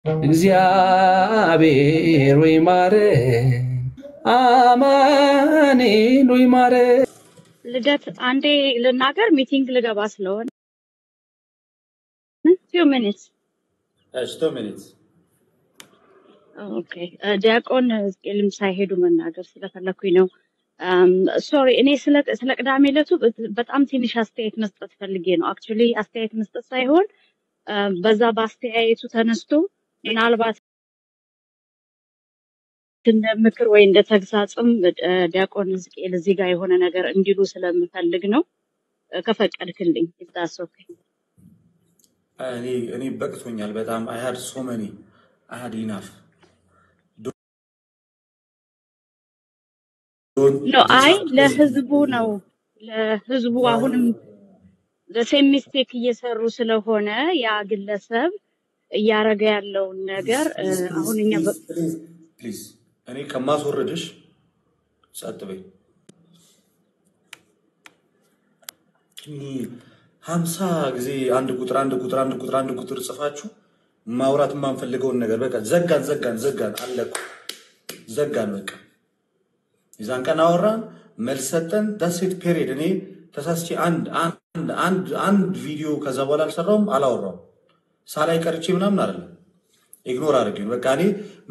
እግዚአብሔር ወይ ማረን አማኑኤል ወይ ማረን። ልደት አንዴ ልናገር ሚቲንግ ልገባ ስለሆነ few minutes 2 minutes ኦኬ ዲያቆን ሕዝቅኤልም ሳይሄዱ መናገር ስለፈለኩኝ ነው ሶሪ እኔ ስለ ቅዳሜ ዕለቱ በጣም ትንሽ አስተያየት መስጠት ፈልጌ ነው አክቹሊ አስተያየት መስጠት ሳይሆን በዛ በአስተያየቱ ተነስቶ ምናልባት እንደ ምክር ወይ እንደ ተግሳጽም ዲያቆን ሕዝቅኤል እዚህ ጋር የሆነ ነገር እንዲሉ ስለምፈልግ ነው ከፈቀድክልኝ if ኦኬ እኔ በቅቶኛል በጣም I had so many I had enough ኖ አይ ለህዝቡ ነው ለህዝቡ አሁንም ለሴም ሚስቴክ እየሰሩ ስለሆነ ያ ግለሰብ እያረገ ያለው ነገር አሁንኛ ፕሊዝ እኔ ከማስወረድሽ ጸጥ በይ 50 ጊዜ አንድ ቁጥር ጽፋችሁ ማውራት ማንፈልገውን ነገር በቃ ዘጋን አለቁ ዘጋን በቃ ይዛን ቀን አወራን መልስ ሰጠን ዳሴት ፔሪድ እኔ ተሳስቼ አንድ ቪዲዮ ከዛ በኋላ አልሰራውም አላወራውም ሳላይ ቀርቼ ምናምን አይደለም ኢግኖር አድርገኝ በቃ እኔ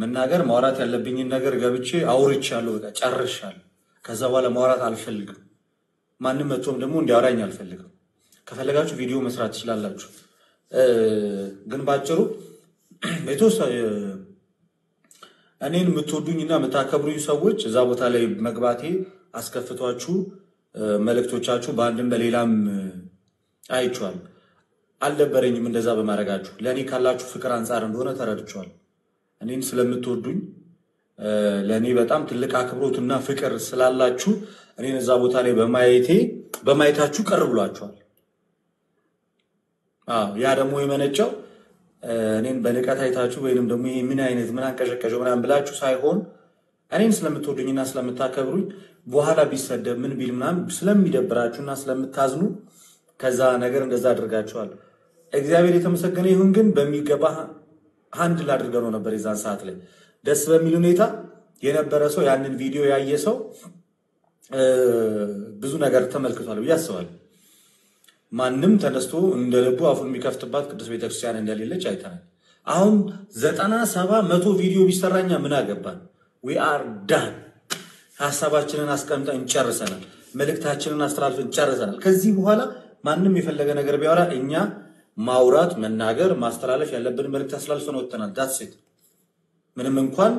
መናገር ማውራት ያለብኝ ነገር ገብቼ አውርቻለሁ በቃ ጨርሻለሁ ከዛ በኋላ ማውራት አልፈልግም ማንንም መጥቶም ደግሞ እንዲያወራኝ አልፈልግም ከፈለጋችሁ ቪዲዮ መስራት ትችላላችሁ ግን ባጭሩ በተወሰነ እኔን የምትወዱኝና የምታከብሩኝ ሰዎች እዛ ቦታ ላይ መግባቴ አስከፍቷችሁ መልእክቶቻችሁ በአንድም በሌላም አይቻል አልደበረኝም እንደዛ በማረጋችሁ ለኔ ካላችሁ ፍቅር አንፃር እንደሆነ ተረድቻለሁ እኔን ስለምትወዱኝ ለኔ በጣም ትልቅ አክብሮትና ፍቅር ስላላችሁ እኔን እዛ ቦታ ላይ በማየታችሁ ቀርብሏችኋል ያ ደግሞ የመነጨው እኔን በንቀት አይታችሁ ወይንም ደግሞ ምን አይነት ምን አንቀሸቀሸው ምናምን ብላችሁ ሳይሆን እኔን ስለምትወዱኝና ስለምታከብሩኝ በኋላ ቢሰደብ ምን ቢል ምናምን ስለሚደብራችሁና ስለምታዝኑ ከዛ ነገር እንደዛ አድርጋችኋል እግዚአብሔር የተመሰገነ ይሁን ግን በሚገባ ሃንድል አድርገው ነበር የዛን ሰዓት ላይ ደስ በሚል ሁኔታ የነበረ ሰው ያንን ቪዲዮ ያየ ሰው ብዙ ነገር ተመልክቷል ያስባል ማንንም ተነስቶ እንደልቡ አፉን የሚከፍትባት ቅዱስ ቤተክርስቲያን እንደሌለች አይተናል አሁን 97-100 ቪዲዮ ቢሰራኛ ምን አገባን we are done ሐሳባችንን አስቀምጠን ጨርሰናል መልእክታችንን አስተላልፈን ጨርሰናል ከዚህ በኋላ ማንንም የፈለገ ነገር ቢያወራ እኛ ማውራት መናገር ማስተላለፍ ያለብን መልእክት አስተላልፈን ወጥተናል that's it ምንም እንኳን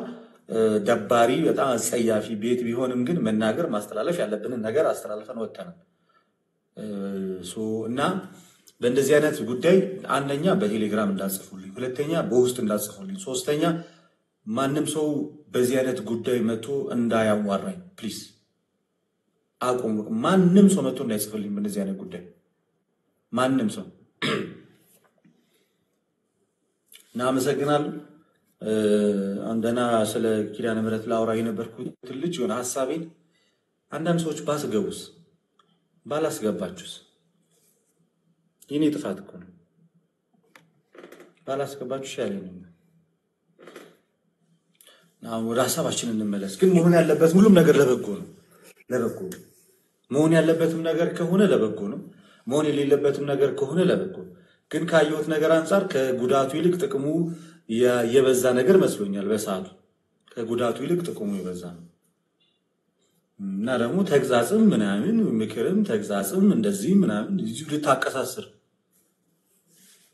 ደባሪ በጣም አጸያፊ ቤት ቢሆንም ግን መናገር ማስተላለፍ ያለብን ነገር አስተላልፈን ወጥተናል እና በእንደዚህ አይነት ጉዳይ አንደኛ በቴሌግራም እንዳጽፉልኝ ሁለተኛ በውስጥ እንዳጽፉልኝ ሶስተኛ ማንንም ሰው በዚህ አይነት ጉዳይ መጥቶ እንዳያዋራኝ ፕሊዝ አቁም ማንንም ሰው መጥቶ እንዳይጽፍልኝ በእንደዚህ አይነት ጉዳይ ማንንም ሰው እናመሰግናለሁ አንደና ስለ ኪዳነ ምህረት ላውራ የነበርኩት ልጅ የሆነ ሐሳቤን አንዳንድ ሰዎች ባስገቡስ ባላስገባችሁስ የኔ ጥፋት እኮ ነው ባላስገባችሁ ሻለኝ ነው ወደ ሐሳባችን እንመለስ ግን መሆን ያለበት ሁሉም ነገር ለበጎ ነው ለበጎ መሆን ያለበትም ነገር ከሆነ ለበጎ ነው መሆን የሌለበትም ነገር ከሆነ ለበጎ ግን ካየሁት ነገር አንፃር ከጉዳቱ ይልቅ ጥቅሙ የበዛ ነገር መስሎኛል በሰዓቱ ከጉዳቱ ይልቅ ጥቅሙ የበዛ ነው እና ደግሞ ተግዛጽም ምናምን ምክርም ተግዛጽም እንደዚህ ምናምን እዚህ ልታቀሳስር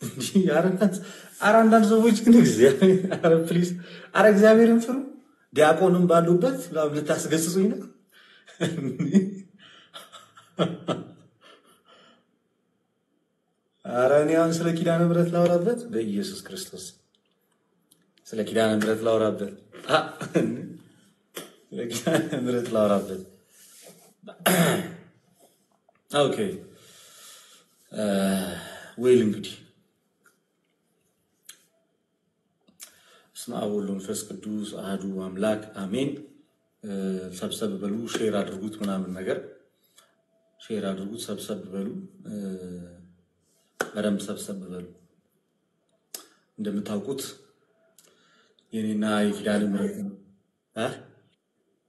እንጂ አራንዳንድ ሰዎች ግን እግዚአብሔር ፕሊዝ አረ እግዚአብሔርን ፍሩ ዲያቆንም ባሉበት ልታስገጽጹኝ ነው አራኒያን ስለ ኪዳነ ምህረት ላውራበት በኢየሱስ ክርስቶስ ስለ ኪዳነ ምህረት ላውራበት ለኪዳነ ምህረት ላውራበት ኦኬ ወይል እንግዲህ ስማ ወሎ መንፈስ ቅዱስ አሐዱ አምላክ አሜን ሰብሰብ በሉ ሼር አድርጉት ምናምን ነገር ሼር አድርጉት ሰብሰብ በሉ በደንብ ሰብሰብ በሉ እንደምታውቁት የኔና የኪዳነ ምሕረት ነው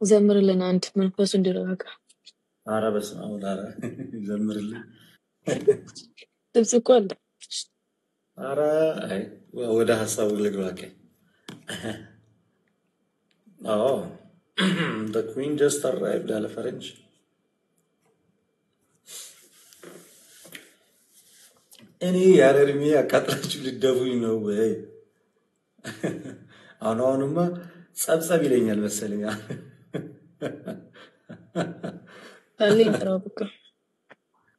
ዘምርልን አንድ መንፈሱ እንዲረጋጋ ኧረ በስመ አብ ኧረ ዘምርልን ድምጽ እኮ አለ ኧረ አይ ወደ ሐሳቡ ልግባ the queen just arrived አለ ፈረንጅ እኔ ያለ እድሜ አቃጥላችሁ ልደፉኝ ነው ወይ አሁንማ ጸብጸብ ይለኛል መሰለኝ ታለኝ ተራብኩ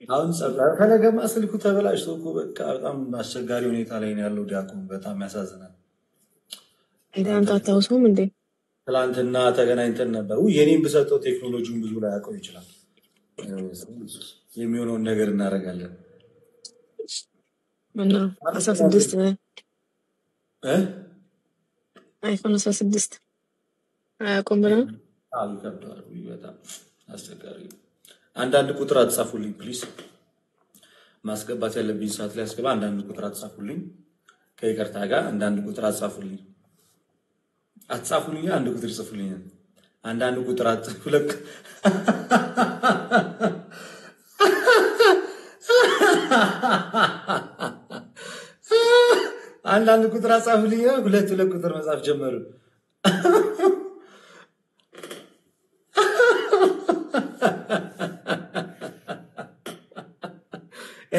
አሁን ጸብጸብ ፈለገማ ስልኩ ተበላሽቶ እኮ በቃ በጣም አስቸጋሪ ሁኔታ ላይ ነው ያለው ዲያቆን በጣም ያሳዝናል እንዴ አንተ አታውሰውም እንዴ ትላንትና ተገናኝተን ነበር የኔን በሰጠው ቴክኖሎጂውን ብዙ ላይ ያውቀው ይችላል የሚሆነውን ነገር እናደርጋለን ምንድን ነው 16 አይፎን 16 አያውቁም ብለው ይከብዳል በጣም አስቸጋሪ አንዳንድ ቁጥር አትጻፉልኝ ፕሊዝ ማስገባት ያለብኝ ሰዓት ላይ አስገባ አንዳንድ ቁጥር አትጻፉልኝ ከይቅርታ ጋር አንዳንድ ቁጥር አትጻፉልኝ አንድ ቁጥር ጽፉልኝ አንዳንድ ቁጥር አትጻፉልኝ አንዳንድ ቁጥር አጻፉልኝ ሁለት ቁጥር መጻፍ ጀመሩ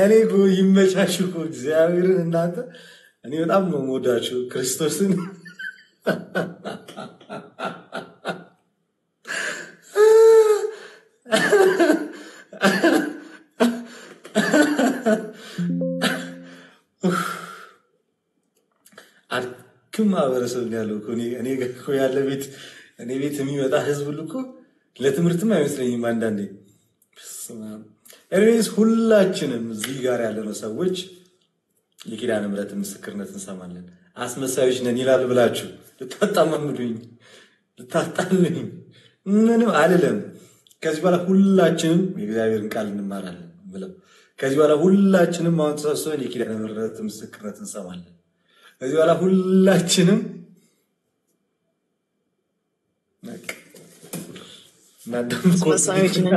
እኔ ይመቻችሁ እግዚአብሔርን እናንተ እኔ በጣም ነው የምወዳችሁ ክርስቶስን አድክም ማህበረሰብ ያለው እኔ እኮ ያለ ቤት እኔ ቤት የሚመጣ ህዝብ ሁሉ እኮ ለትምህርትም አይመስለኝም አንዳንዴ እኔስ ሁላችንም እዚህ ጋር ያለነው ሰዎች የኪዳነ ምሕረት ምስክርነት እንሰማለን አስመሳዮች ነን ይላል ብላችሁ ልታጣመምዱኝ ልታጣልኝ ምንም አይደለም ከዚህ በኋላ ሁላችንም የእግዚአብሔርን ቃል እንማራለን ብለው ከዚህ በኋላ ሁላችንም አሁን ተሰብስበን የኪዳነ ምሕረት ምስክርነት እንሰማለን ከዚህ በኋላ ሁላችንም አስመሳዮች ነን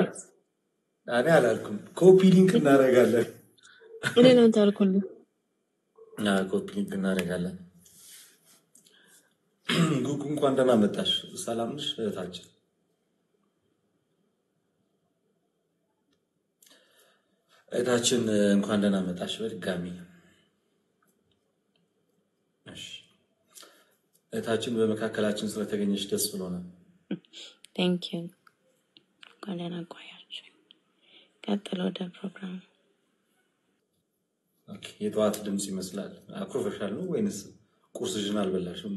እኔ አላልኩም ኮፒ ሊንክ እናደርጋለን እኔ ነው ታልኩኝ ኮፒ ሊንክ እናደርጋለን ጉጉ እንኳን ደህና መጣሽ ሰላም ነሽ እህታችን እህታችን እንኳን ደህና መጣሽ በድጋሚ እሺ እህታችን በመካከላችን ስለተገኘሽ ደስ ብሎናል ቴንክ ዩ እንኳን ደህና ቆያችሁ ቀጥሎ ወደ ፕሮግራም ኦኬ የጠዋት ድምጽ ይመስላል አኩርፈሻል ነው ወይንስ ቁርስሽን አልበላሽም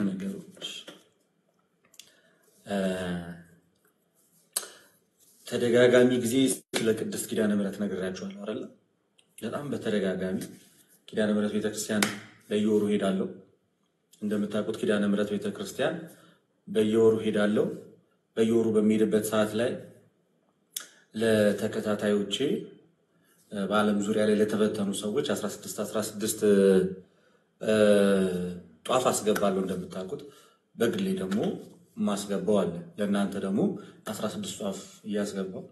ነገሮች ተደጋጋሚ ጊዜ ስለ ቅድስት ኪዳነ ምሕረት ነግራችኋለሁ አይደል በጣም በተደጋጋሚ ኪዳነ ምሕረት ቤተክርስቲያን በየወሩ ሄዳለሁ እንደምታውቁት ኪዳነ ምሕረት ቤተክርስቲያን በየወሩ ሄዳለሁ በየወሩ በሚሄድበት ሰዓት ላይ ለተከታታዮቼ በዓለም ዙሪያ ላይ ለተበተኑ ሰዎች 16 ጧፍ አስገባለሁ እንደምታውቁት በግሌ ደግሞ ማስገባው አለ ለእናንተ ደግሞ 16 ጧፍ እያስገባው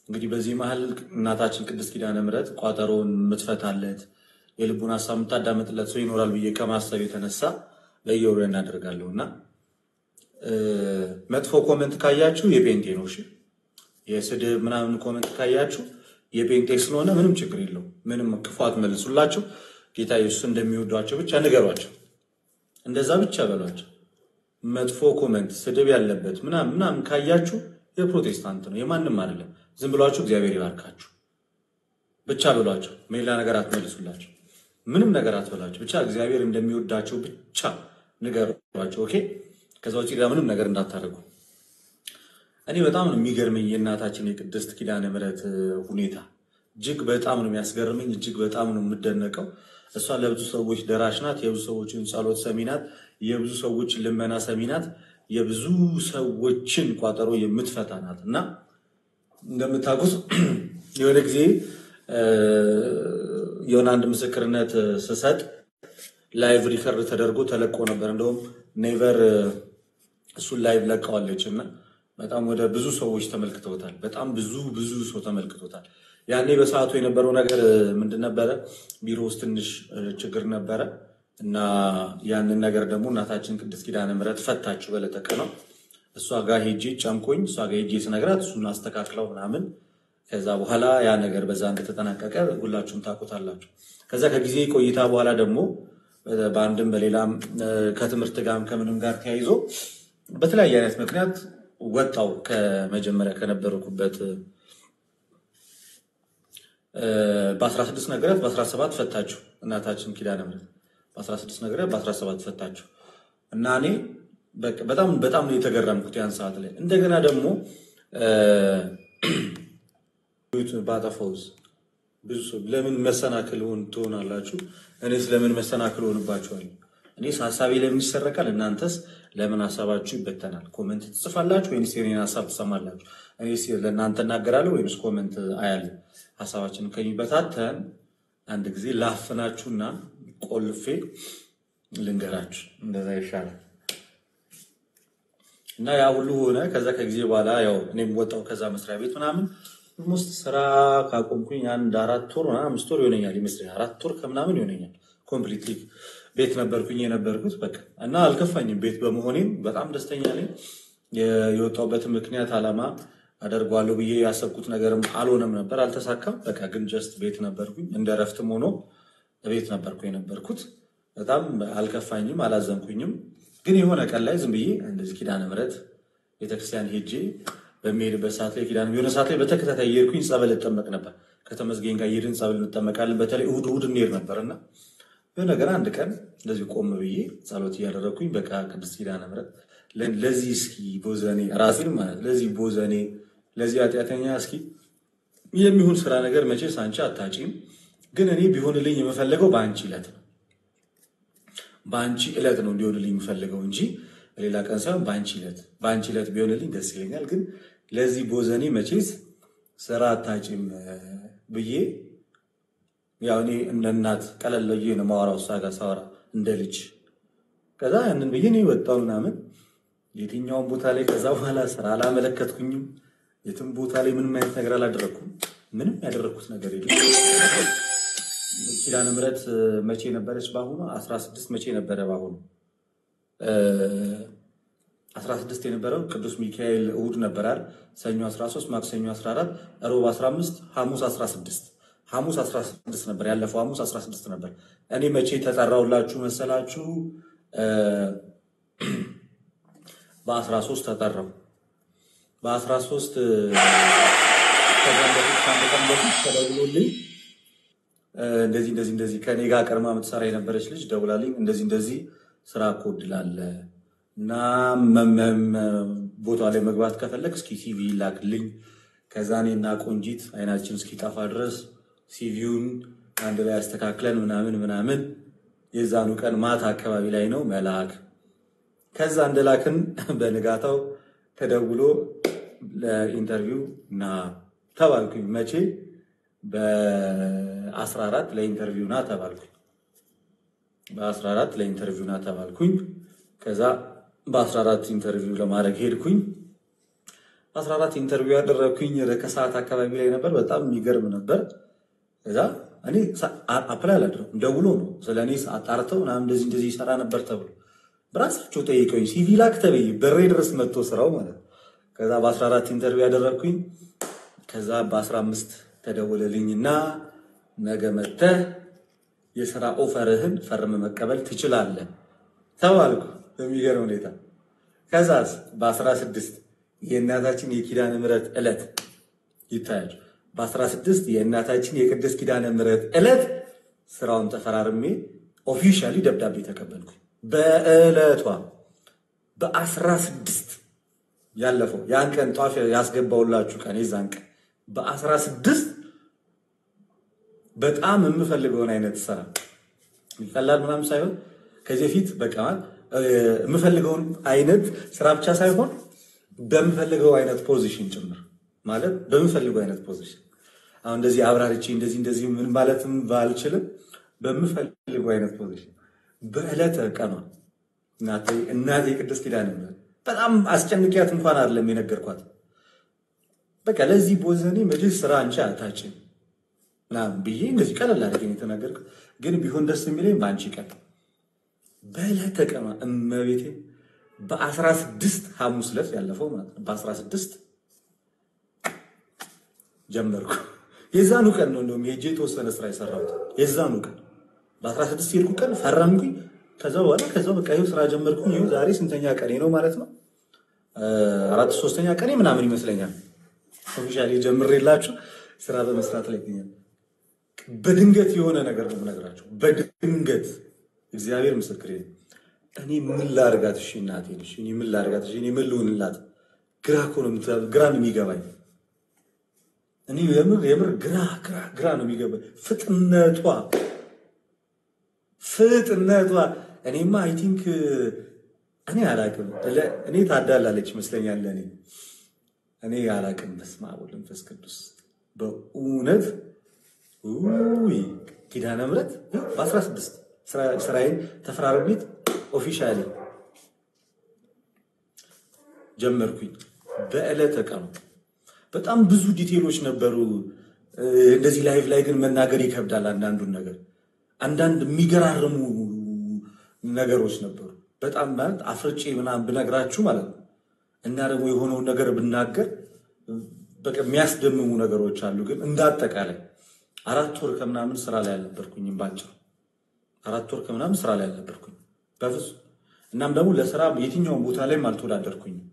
እንግዲህ በዚህ መሃል እናታችን ቅድስት ኪዳነ ምሕረት ቋጠሮን ምትፈታለት የልቡን ሐሳብ ምታዳምጥለት ሰው ይኖራል ብዬ ከማሰብ የተነሳ በየወሩ እናደርጋለሁና መጥፎ ኮሜንት ካያችሁ የጴንጤ ነው እሺ የስድብ ምናምን ኮሜንት ካያችሁ የጴንጤ ስለሆነ ምንም ችግር የለው ምንም ክፋት መልሱላችሁ ጌታ ኢየሱስ እንደሚወዷቸው ብቻ ንገሯቸው እንደዛ ብቻ በሏቸው መጥፎ ኮሜንት ስድብ ያለበት ምናምን ካያችሁ የፕሮቴስታንት ነው የማንም አይደለም ዝም ብሏችሁ እግዚአብሔር ይባርካችሁ ብቻ በሏቸው ሌላ ነገር አትመልሱላችሁ ምንም ነገር አትበላችሁ ብቻ እግዚአብሔር እንደሚወዳቸው ብቻ ንገሯቸው ኦኬ ከዛው ውጪ ምንም ነገር እንዳታረጉ እኔ በጣም ነው የሚገርመኝ የእናታችን የቅድስት ኪዳነ ምሕረት ሁኔታ እጅግ በጣም ነው የሚያስገርመኝ እጅግ በጣም ነው የምደነቀው እሷ ለብዙ ሰዎች ደራሽ ናት የብዙ ሰዎችን ጸሎት ሰሚናት የብዙ ሰዎችን ልመና ሰሚናት የብዙ ሰዎችን ቋጠሮ የምትፈታ ናትና እንደምታውቁት የሆነ ጊዜ የሆነ አንድ ምስክርነት ስሰጥ ላይቭ ሪከርድ ተደርጎ ተለቆ ነበር እንደውም ኔቨር እሱን ላይቭ ለቀዋለችና በጣም ወደ ብዙ ሰዎች ተመልክተውታል በጣም ብዙ ሰው ተመልክቶታል ያኔ በሰዓቱ የነበረው ነገር ምንድነበር ቢሮ ውስጥ ትንሽ ችግር ነበር እና ያንን ነገር ደግሞ እናታችን ቅድስት ኪዳነ ምህረት ፈታችሁ በለተቀነው እሷ ጋር ሄጄ ጨምቆኝ እሷ ጋር ሄጄ ስነግራት እሱን አስተካክለው ምናምን ከዛ በኋላ ያ ነገር በዛ እንደተጠናቀቀ ሁላችሁም ታውቁታላችሁ ከዛ ከጊዜ ቆይታ በኋላ ደግሞ በአንድም በሌላም ከትምህርት ጋርም ከምንም ጋር ተያይዞ በተለያየ አይነት ምክንያት ወጣው ከመጀመሪያ ከነበርኩበት በ16 ነገራት በ17 ፈታችሁ እናታችን ኪዳነ ምህረት በ16 ነገራት በ17 ፈታችሁ እና እኔ በጣም ነው የተገረምኩት ያን ሰዓት ላይ እንደገና ደግሞ ባጣፈውስ ብዙ ለምን መሰናክል ትሆናላችሁ እኔ ስለምን መሰናክል ሆንባችኋል እኔ ሐሳቤ ለምን ይሰረቃል እናንተስ ለምን ሐሳባችሁ ይበተናል ኮሜንት ትጽፋላችሁ ወይስ የኔን ሐሳብ ትሰማላችሁ እኔስ ለእናንተ እናገራለሁ ወይስ ኮሜንት አያለ ሐሳባችን ከሚበታተን አንድ ጊዜ ላፍናችሁና ቆልፌ ልንገራችሁ እንደዛ ይሻላል እና ያ ሁሉ ሆነ ከዛ ከጊዜ በኋላ ያው እኔም ወጣው ከዛ መስሪያ ቤት ምናምን ሞስት ስራ ካቆምኩኝ አንድ 4 ወር እና 5 ወር ይሆነኛል ይመስለኛል 4 ወር ከምናምን ይሆነኛል ኮምፕሊትሊ ቤት ነበርኩኝ የነበርኩት በቃ እና አልከፋኝም ቤት በመሆኔም በጣም ደስተኛ ነኝ የወጣውበት ምክንያት አላማ አደርጓለሁ ብዬ ያሰብኩት ነገርም አልሆነም ነበር አልተሳካም በቃ ግን ጀስት ቤት ነበርኩኝ እንደረፍትም ሆኖ ቤት ነበርኩኝ የነበርኩት በጣም አልከፋኝም አላዘንኩኝም ግን የሆነ ቀን ላይ ዝም ብዬ እንደዚህ ኪዳነ ምህረት ቤተክርስቲያን ሄጄ በሚሄድበት ሰዓት ላይ ኪዳነ የሆነ ሰዓት ላይ በተከታታይ እየሄድኩኝ ጸበል እጠመቅ ነበር ከተመስገን ጋር እየሄድን ጸበል እንጠመቃለን በተለይ እሑድ እንሄድ ነበርና የሆነ ነገር አንድ ቀን እንደዚህ ቆም ብዬ ጸሎት እያደረኩኝ በቃ ቅድስት ኪዳነ ምህረት ለዚህ እስኪ ቦዘኔ ራሴን ማለት ለዚህ ቦዘኔ ለዚህ ኃጢአተኛ እስኪ የሚሆን ስራ ነገር መቼስ አንቺ አታጪም ግን እኔ ቢሆንልኝ የምፈልገው በአንቺ ዕለት ነው እንዲሆንልኝ የምፈልገው እንጂ ሌላ ቀን ሳይሆን በአንቺ ዕለት ቢሆንልኝ ደስ ይለኛል ግን ለዚህ ቦዘኔ መቼስ ስራ አታጪም ብዬ ያው እኔ እናት ቀለል ብዬ ነው ማወራው ሳጋ ሳወራ እንደ ልጅ ከዛ ያንን ብዬ ነው ወጣው ምናምን የትኛውን ቦታ ላይ ከዛ በኋላ ስራ አላመለከትኩኝም የትም ቦታ ላይ ምንም አይነት ነገር አላደረኩም ምንም ያደረኩት ነገር የለም ኪዳነ ምህረት መቼ ነበረች ባሁኑ 16 መቼ ነበረ ባሁኑ 16 የነበረው ቅዱስ ሚካኤል እሑድ ነበር አይደል ሰኞ 13 ማክሰኞ 14 ሮብ 15 ሐሙስ 16 ነበር ያለፈው ሐሙስ 16 ነበር እኔ መቼ ተጠራውላችሁ መሰላችሁ በ13 ተጠራው በ13 ተደውሎልኝ እንደዚህ ከኔ ጋር ቀርማ የምትሰራ የነበረች ልጅ ደውላልኝ እንደዚህ ስራ ኮድላለ እና ቦታ ላይ መግባት ከፈለክ እስኪ ሲቪ ላክልኝ ከዛ እኔና ቆንጂት አይናችን እስኪጠፋ ድረስ ሲቪውን አንድ ላይ አስተካክለን ምናምን የዛኑ ቀን ማታ አካባቢ ላይ ነው መላክ ከዛ እንደላክን በንጋታው ተደውሎ ለኢንተርቪው ና ተባልኩኝ መቼ በ14 ለኢንተርቪው ና ተባልኩኝ በ14 ለኢንተርቪው ና ተባልኩኝ ከዛ በ14 ኢንተርቪው ለማድረግ ሄድኩኝ 14 ኢንተርቪው ያደረኩኝ ከሰዓት አካባቢ ላይ ነበር በጣም የሚገርም ነበር ከዛ እኔ አፕላይ አላደረኩም ደውሎ ነው ስለኔ አጣርተው እና እንደዚህ ይሰራ ነበር ተብሎ በራሳቸው ጠይቀውኝ ሲቪ ላክ ተብዬ በሬ ድረስ መጥቶ ስራው ማለት ከዛ በ14 ኢንተርቪው ያደረኩኝ ከዛ በ15 ተደወለልኝና ነገ መጥተህ የሥራ ኦፈርህን ፈርመ መቀበል ትችላለህ ተባልኩ በሚገርም ሁኔታ ከዛስ በ16 የእናታችን የኪዳነ ምህረት ዕለት ይታያል በ16 የእናታችን የቅድስት ኪዳነ ምህረት ዕለት ስራውን ተፈራርሜ ኦፊሻሊ ደብዳቤ ተቀበልኩ በእለቷ በ16 ያለፈው ያን ቀን ጧፍ ያስገባውላችሁ ቀን የዛን ቀን በ16 በጣም የምፈልገውን አይነት ስራ ይፈላል ምናምን ሳይሆን ከዚህ ፊት በቃ የምፈልገውን አይነት ስራ ብቻ ሳይሆን በምፈልገው አይነት ፖዚሽን ጭምር ማለት በምፈልገው አይነት ፖዚሽን አሁን እንደዚህ አብራርቼ እንደዚህ ምን ማለትም ባልችልም በምፈልገው አይነት ፖዚሽን በዕለተ ቀኗ እናቴ ቅድስት ኪዳነ ምሕረት በጣም አስጨንቂያት እንኳን አይደለም የነገርኳት። በቃ ለዚህ ቦዘኔ መቼስ ስራ አንቺ አታጭም ምናምን ብዬ እንደዚህ ቀለል አድርጌ የተናገርኩት። ግን ቢሆን ደስ የሚለኝ በአንቺ ቀን በዕለተ ቀኗ እመቤቴ በ16 ሐሙስ ዕለት ያለፈው ማለት ነው። በ16 ጀመርኩ። የዛኑ ቀን ነው እንደውም ሄጄ የተወሰነ ስራ የሰራሁት። የዛኑ ቀን በ16 የሄድኩ ቀን ፈረምኩኝ። ከዛው በቃ ይኸው ስራ ጀመርኩኝ። ይኸው ዛሬ ስንተኛ ቀኔ ነው ማለት ነው? 4ኛ ቀኔ ምናምን ይመስለኛል። ኦፊሻሊ ጀምሬላችሁ ስራ በመስራት ላይ ይገኛል። በድንገት የሆነ ነገር ነው የምነግራችሁ። በድንገት እግዚአብሔር ምስክሬ ነው። እኔ ምን ላድርጋት? እሺ እናቴ ነሽ። እኔ ምን ላድርጋት? እሺ እኔ ምን ልሁንላት? ግራ እኮ ነው የሚገባኝ። እኔ የምር ግራ ነው የሚገባኝ። ፍጥነቷ እኔማ አይ ቲንክ እኔ አላቅም። እኔ ታዳላለች ይመስለኛል ለኔ እኔ አላቅም። በስመ አብ ወወልድ ወመንፈስ ቅዱስ በእውነት ኪዳነ ምሕረት በ16 ስራዬን ተፈራርቤት ኦፊሻሊ ጀመርኩኝ። በዕለተ ቀኑ በጣም ብዙ ዲቴሎች ነበሩ። እንደዚህ ላይቭ ላይ ግን መናገር ይከብዳል። አንዳንድ የሚገራርሙ ነገሮች ነበሩ። በጣም ማለት አፍርጬ ምናምን ብነግራችሁ ማለት ነው። እና ደግሞ የሆነውን ነገር ብናገር በቃ የሚያስደምሙ ነገሮች አሉ። ግን እንዳጠቃላይ 4 ወር ከምናምን ስራ ላይ አልነበርኩኝም። ባጭሩ 4 ወር ከምናምን ስራ ላይ አልነበርኩኝም በፍጹም። እናም ደግሞ ለስራ የትኛውን ቦታ ላይም አልተወዳደርኩኝም።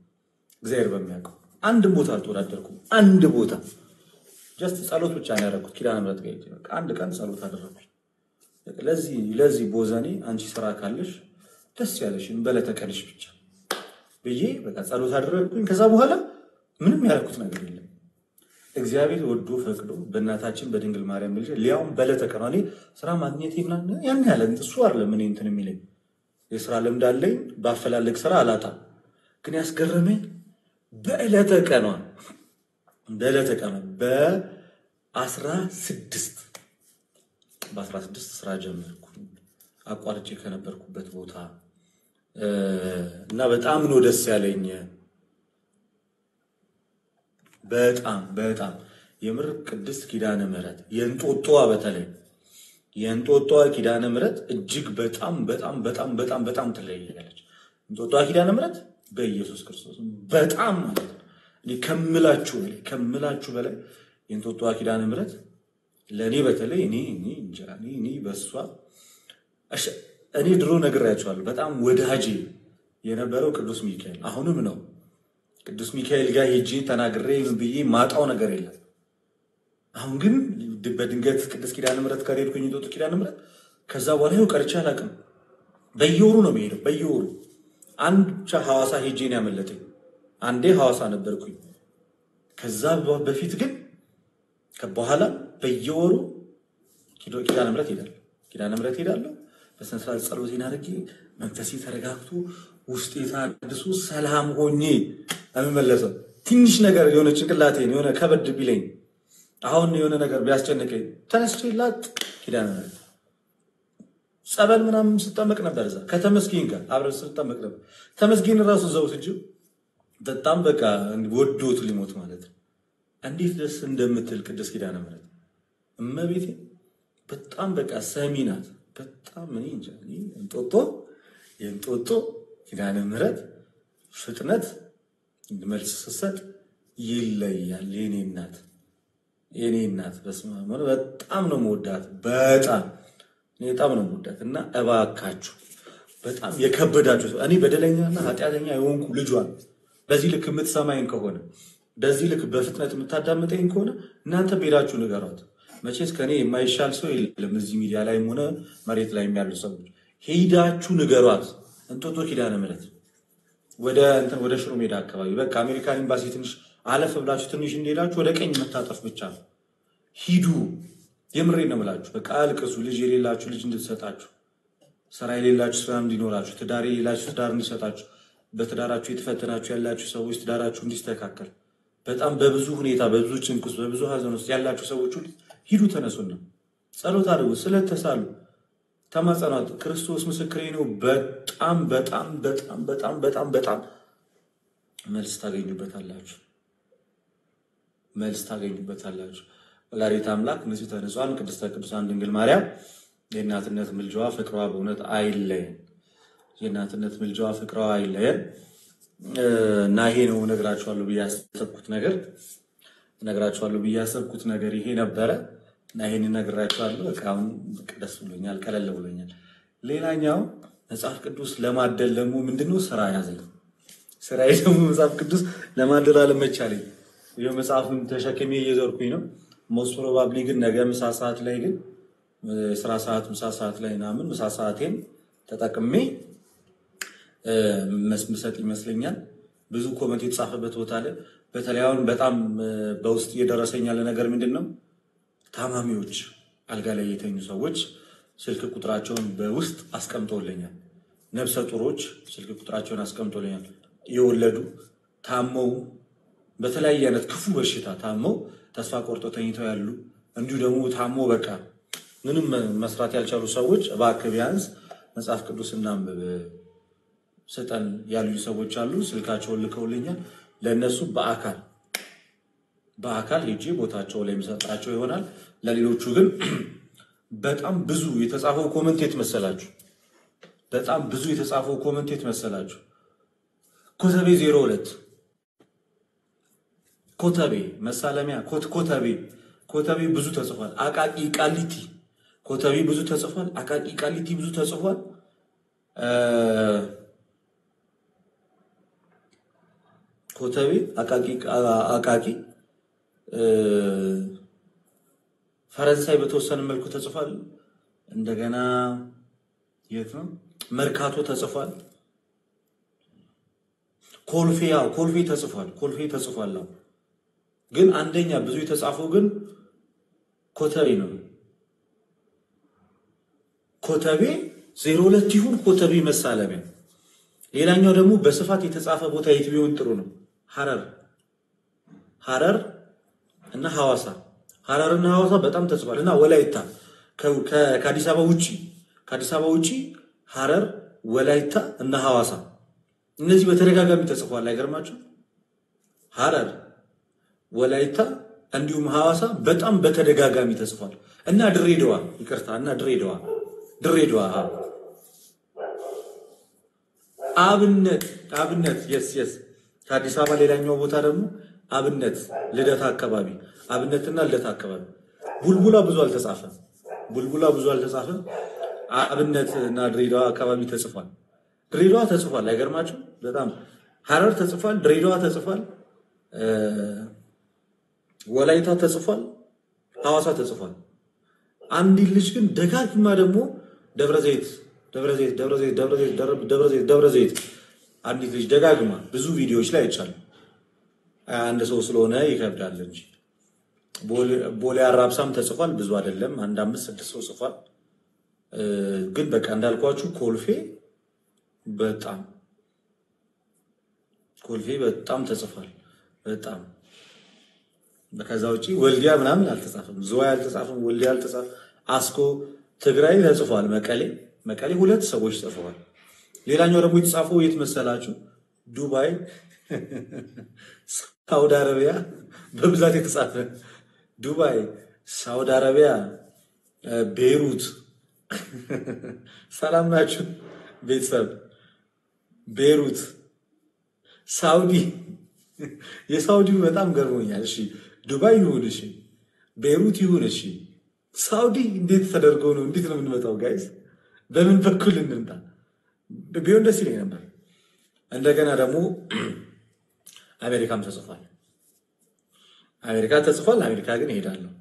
እግዚአብሔር በሚያውቀው አንድም ቦታ አልተወዳደርኩም። አንድ ቦታ ጀስት ጸሎት ብቻ ነው ያደረኩት። ኪዳነ ምሕረት ጋር በቃ አንድ ቀን ጸሎት አደረኩኝ። ለዚህ ቦዘኔ አንቺ ስራ ካለሽ ደስ ያለሽን በዕለተ ቀንሽ ብቻ ብዬ በቃ ጸሎት አደረኩኝ። ከዛ በኋላ ምንም ያልኩት ነገር የለም። እግዚአብሔር ወዶ ፈቅዶ በእናታችን በድንግል ማርያም ልጅ ሊያውም በዕለተ ቀኗ እኔ ስራ ማግኘት ምናምን ያን ያለ እሱ አይደለም። እኔ እንትን የሚለኝ የስራ ልምድ አለኝ። ባፈላልግ ስራ አላጣም። ግን ያስገረመኝ በዕለተ ቀኗ በ16 ስራ ጀመርኩ አቋርጬ ከነበርኩበት ቦታ እና በጣም ነው ደስ ያለኝ። በጣም የምር ቅድስት ኪዳነ ምሕረት የእንጦጦዋ በተለይ የእንጦጦዋ ኪዳነ ምሕረት እጅግ በጣም ትለያለች። እንጦጦዋ ኪዳነ ምሕረት በኢየሱስ ክርስቶስ በጣም ማለት ነው ከምላችሁ በላይ የእንጦጦዋ ኪዳነ ምሕረት ለኔ በተለይ እኔ በሷ እኔ ድሮ ነግሬያቸዋለሁ። በጣም ወዳጄ የነበረው ቅዱስ ሚካኤል አሁንም ነው። ቅዱስ ሚካኤል ጋር ሄጄ ተናግሬ ምን ብዬ ማጣው ነገር የለም። አሁን ግን በድንገት ቅድስት ኪዳነ ምሕረት ጋር ሄድኩኝ። እንጦጦ ኪዳነ ምሕረት ከዛ በኋላ ይኸው ቀርቼ አላውቅም። በየወሩ ነው የምሄደው። በየወሩ አንድ ብቻ ሐዋሳ ሄጄ ነው ያመለጠኝ። አንዴ ሐዋሳ ነበርኩኝ። ከዛ በፊት ግን በኋላ በየወሩ ኪዳነ ምሕረት ሄዳለሁ። በስነ ስርዓት ጸሎቴን አድርጌ መንፈሴ ተረጋግቶ ውስጤ ታድሶ ሰላም ሆኜ የምመለሰው። ትንሽ ነገር የሆነ ጭንቅላቴን የሆነ ከበድ ቢለኝ አሁን የሆነ ነገር ቢያስጨንቀኝ ተነስቼ ላጥ ኪዳነ ምሕረት ጸበል ምናምን ስጠመቅ ነበር። እዛ ከተመስገን ጋር አብረን ስጠመቅ ነበር። ተመስገን ራሱ ዘው ስጁ በጣም በቃ ወዶት ሊሞት ማለት ነው። እንዴት ደስ እንደምትል ቅድስት ኪዳነ ምሕረት እመቤቴ በጣም በቃ ሰሚ ናት። በጣም እኔ እንጃ የእንጦጦ ኪዳነ ምሕረት ፍጥነት መልስ ስትሰጥ ይለያል። የኔ እናት በስመ አብ በጣም ነው የምወዳት። በጣም ነው የምወዳት እና እባካችሁ በጣም የከበዳችሁ እኔ በደለኛና ኃጢአተኛ የሆንኩ ልጇን በዚህ ልክ የምትሰማኝ ከሆነ በዚህ ልክ በፍጥነት የምታዳምጠኝ ከሆነ እናንተ ሄዳችሁ ንገሯት። መቼስ ከኔ የማይሻል ሰው የለም እዚህ ሚዲያ ላይም ሆነ መሬት ላይ ያሉ ሰዎች ሄዳችሁ ንገሯት። እንጦጦ ኪዳነ ምሕረት ወደ ሽሮ ሜዳ አካባቢ በቃ አሜሪካን ኤምባሲ ትንሽ አለፍ ብላችሁ ትንሽ እንደሄዳችሁ ወደ ቀኝ መታጠፍ ብቻ ነው። ሂዱ። የምሬ ነው የምላችሁ። በቃ አልቅሱ። ልጅ የሌላችሁ ልጅ እንድትሰጣችሁ፣ ስራ የሌላችሁ ስራ እንዲኖራችሁ፣ ትዳር የሌላችሁ ትዳር እንዲሰጣችሁ፣ በትዳራችሁ የተፈተናችሁ ያላችሁ ሰዎች ትዳራችሁ እንዲስተካከል በጣም በብዙ ሁኔታ በብዙ ጭንቁስ በብዙ ሀዘን ውስጥ ያላችሁ ሰዎች ሁሉ ሂዱ ተነሱና ጸሎት አድርጉ ስለተሳሉ ተማጸኗት ክርስቶስ ምስክሬ ነው በጣም በጣም በጣም በጣም በጣም በጣም መልስ ታገኙበታላችሁ ወላዲተ አምላክ ንጽሕተ ንጹሐን ቅድስተ ቅዱሳን ድንግል ማርያም የእናትነት ምልጃዋ ፍቅሯ በእውነት አይለየን እና ይሄ ነው ነግራችኋለሁ ብዬ ያሰብኩት ነገር ይሄ ነበረ እና ይሄን ነግራችኋለሁ በቃም ደስ ብሎኛል ቀለል ብሎኛል ሌላኛው መጽሐፍ ቅዱስ ለማደል ደግሞ ምንድነው ስራዬ ደግሞ መጽሐፍ ቅዱስ ለማደል አለመቻለኝ ይሄው መጽሐፉን ተሸክሜ እየዞርኩኝ ነው most probably ግን ነገ ምሳ ሰዓት ላይ ግን ስራ ሰዓት ምሳ ሰዓት ላይ ናምን ምሳ ሰዓቴን ተጠቅሜ መስመሰጥ ይመስለኛል ብዙ ኮሜንት የተጻፈበት ቦታ ላይ በተለያውን በጣም በውስጥ የደረሰኛል ነገር ምንድነው ታማሚዎች አልጋ ላይ የተኙ ሰዎች ስልክ ቁጥራቸውን በውስጥ አስቀምጦልኛል ነፍሰ ጡሮች ስልክ ቁጥራቸውን አስቀምጦልኛል የወለዱ ታመው በተለያየ አይነት ክፉ በሽታ ታመው ተስፋ ቆርጦ ተኝተው ያሉ እንዲሁ ደግሞ ታመው በቃ ምንም መስራት ያልቻሉ ሰዎች እባክህ ቢያንስ መጽሐፍ ቅዱስና ሰጠን ያሉ ሰዎች አሉ ስልካቸውን ልከውልኛል ለነሱ በአካል ሄጄ ቦታቸው ላይ መሰጣቸው ይሆናል ለሌሎቹ ግን በጣም ብዙ የተጻፈው ኮሜንት መሰላችሁ ኮተቤ 02 ኮተቤ መሳለሚያ ኮተቤ ብዙ ተጽፏል አቃቂ ቃሊቲ ኮተቤ ብዙ ተጽፏል አቃቂ ቃሊቲ ብዙ ተጽፏል ኮተቤ አቃቂ ፈረንሳይ በተወሰነ መልኩ ተጽፏል እንደገና የት ነው መርካቶ ተጽፏል ኮልፌ ተጽፏል ግን አንደኛ ብዙ የተጻፈው ግን ኮተቤ ነው ኮተቤ 02 ይሁን ኮተቤ መሳለሚያ ሌላኛው ደግሞ በስፋት የተጻፈ ቦታ የት ቢሆን ጥሩ ነው ሐረር እና ሐዋሳ በጣም ተጽፏልና ወላይታ ከአዲስ አበባ ውጪ ሐረር ወላይታ እና ሐዋሳ እነዚህ በተደጋጋሚ ተጽፏል አይገርማችሁ ሐረር ወላይታ እንዲሁም ሐዋሳ በጣም በተደጋጋሚ ተጽፏል እና ድሬዳዋ አብነት yes ከአዲስ አበባ ሌላኛው ቦታ ደግሞ አብነትና ልደታ አካባቢ ቡልቡላ ብዙ አልተጻፈም አብነትና ድሬዳዋ አካባቢ ተጽፏል አይገርማችሁ በጣም ሐረር ተጽፏል ድሬዳዋ ተጽፏል ወላይታ ተጽፏል ሐዋሳ ተጽፏል አንድ ልጅ ግን ደጋግማ ደግሞ ደብረዘይት አንድ ልጅ ደጋግማ ብዙ ቪዲዮዎች ላይ አይቻለሁ አንድ ሰው ስለሆነ ይከብዳል እንጂ ቦሌ አራብሳም ተጽፏል ብዙ አይደለም አንድ 5-6 ሰው ጽፏል ግን በቃ እንዳልኳችሁ ኮልፌ በጣም ተጽፏል በጣም በከዛ ውጪ ወልዲያ ምናምን አልተጻፈም ዝዋይ አልተጻፈም ወልዲያ አልተጻፈም አስኮ ትግራይ ተጽፏል መቀሌ ሁለት ሰዎች ጽፈዋል ሌላኛው ደግሞ የተጻፈው የት መሰላችሁ ዱባይ ሳውዲ አረቢያ በብዛት የተጻፈ ዱባይ ሳውዲ አረቢያ ቤይሩት ሰላም ናችሁ ቤተሰብ ቤይሩት ሳውዲ የሳውዲው በጣም ገርሞኛል እሺ ዱባይ ይሁን እሺ ቤይሩት ይሁን እሺ ሳውዲ እንዴት ተደርገው ነው እንዴት ነው የምንመጣው ጋይስ በምን በኩል እንምጣ ቢሆን ደስ ይለኝ ነበር እንደገና ደግሞ አሜሪካም ተጽፏል አሜሪካ ግን እሄዳለሁ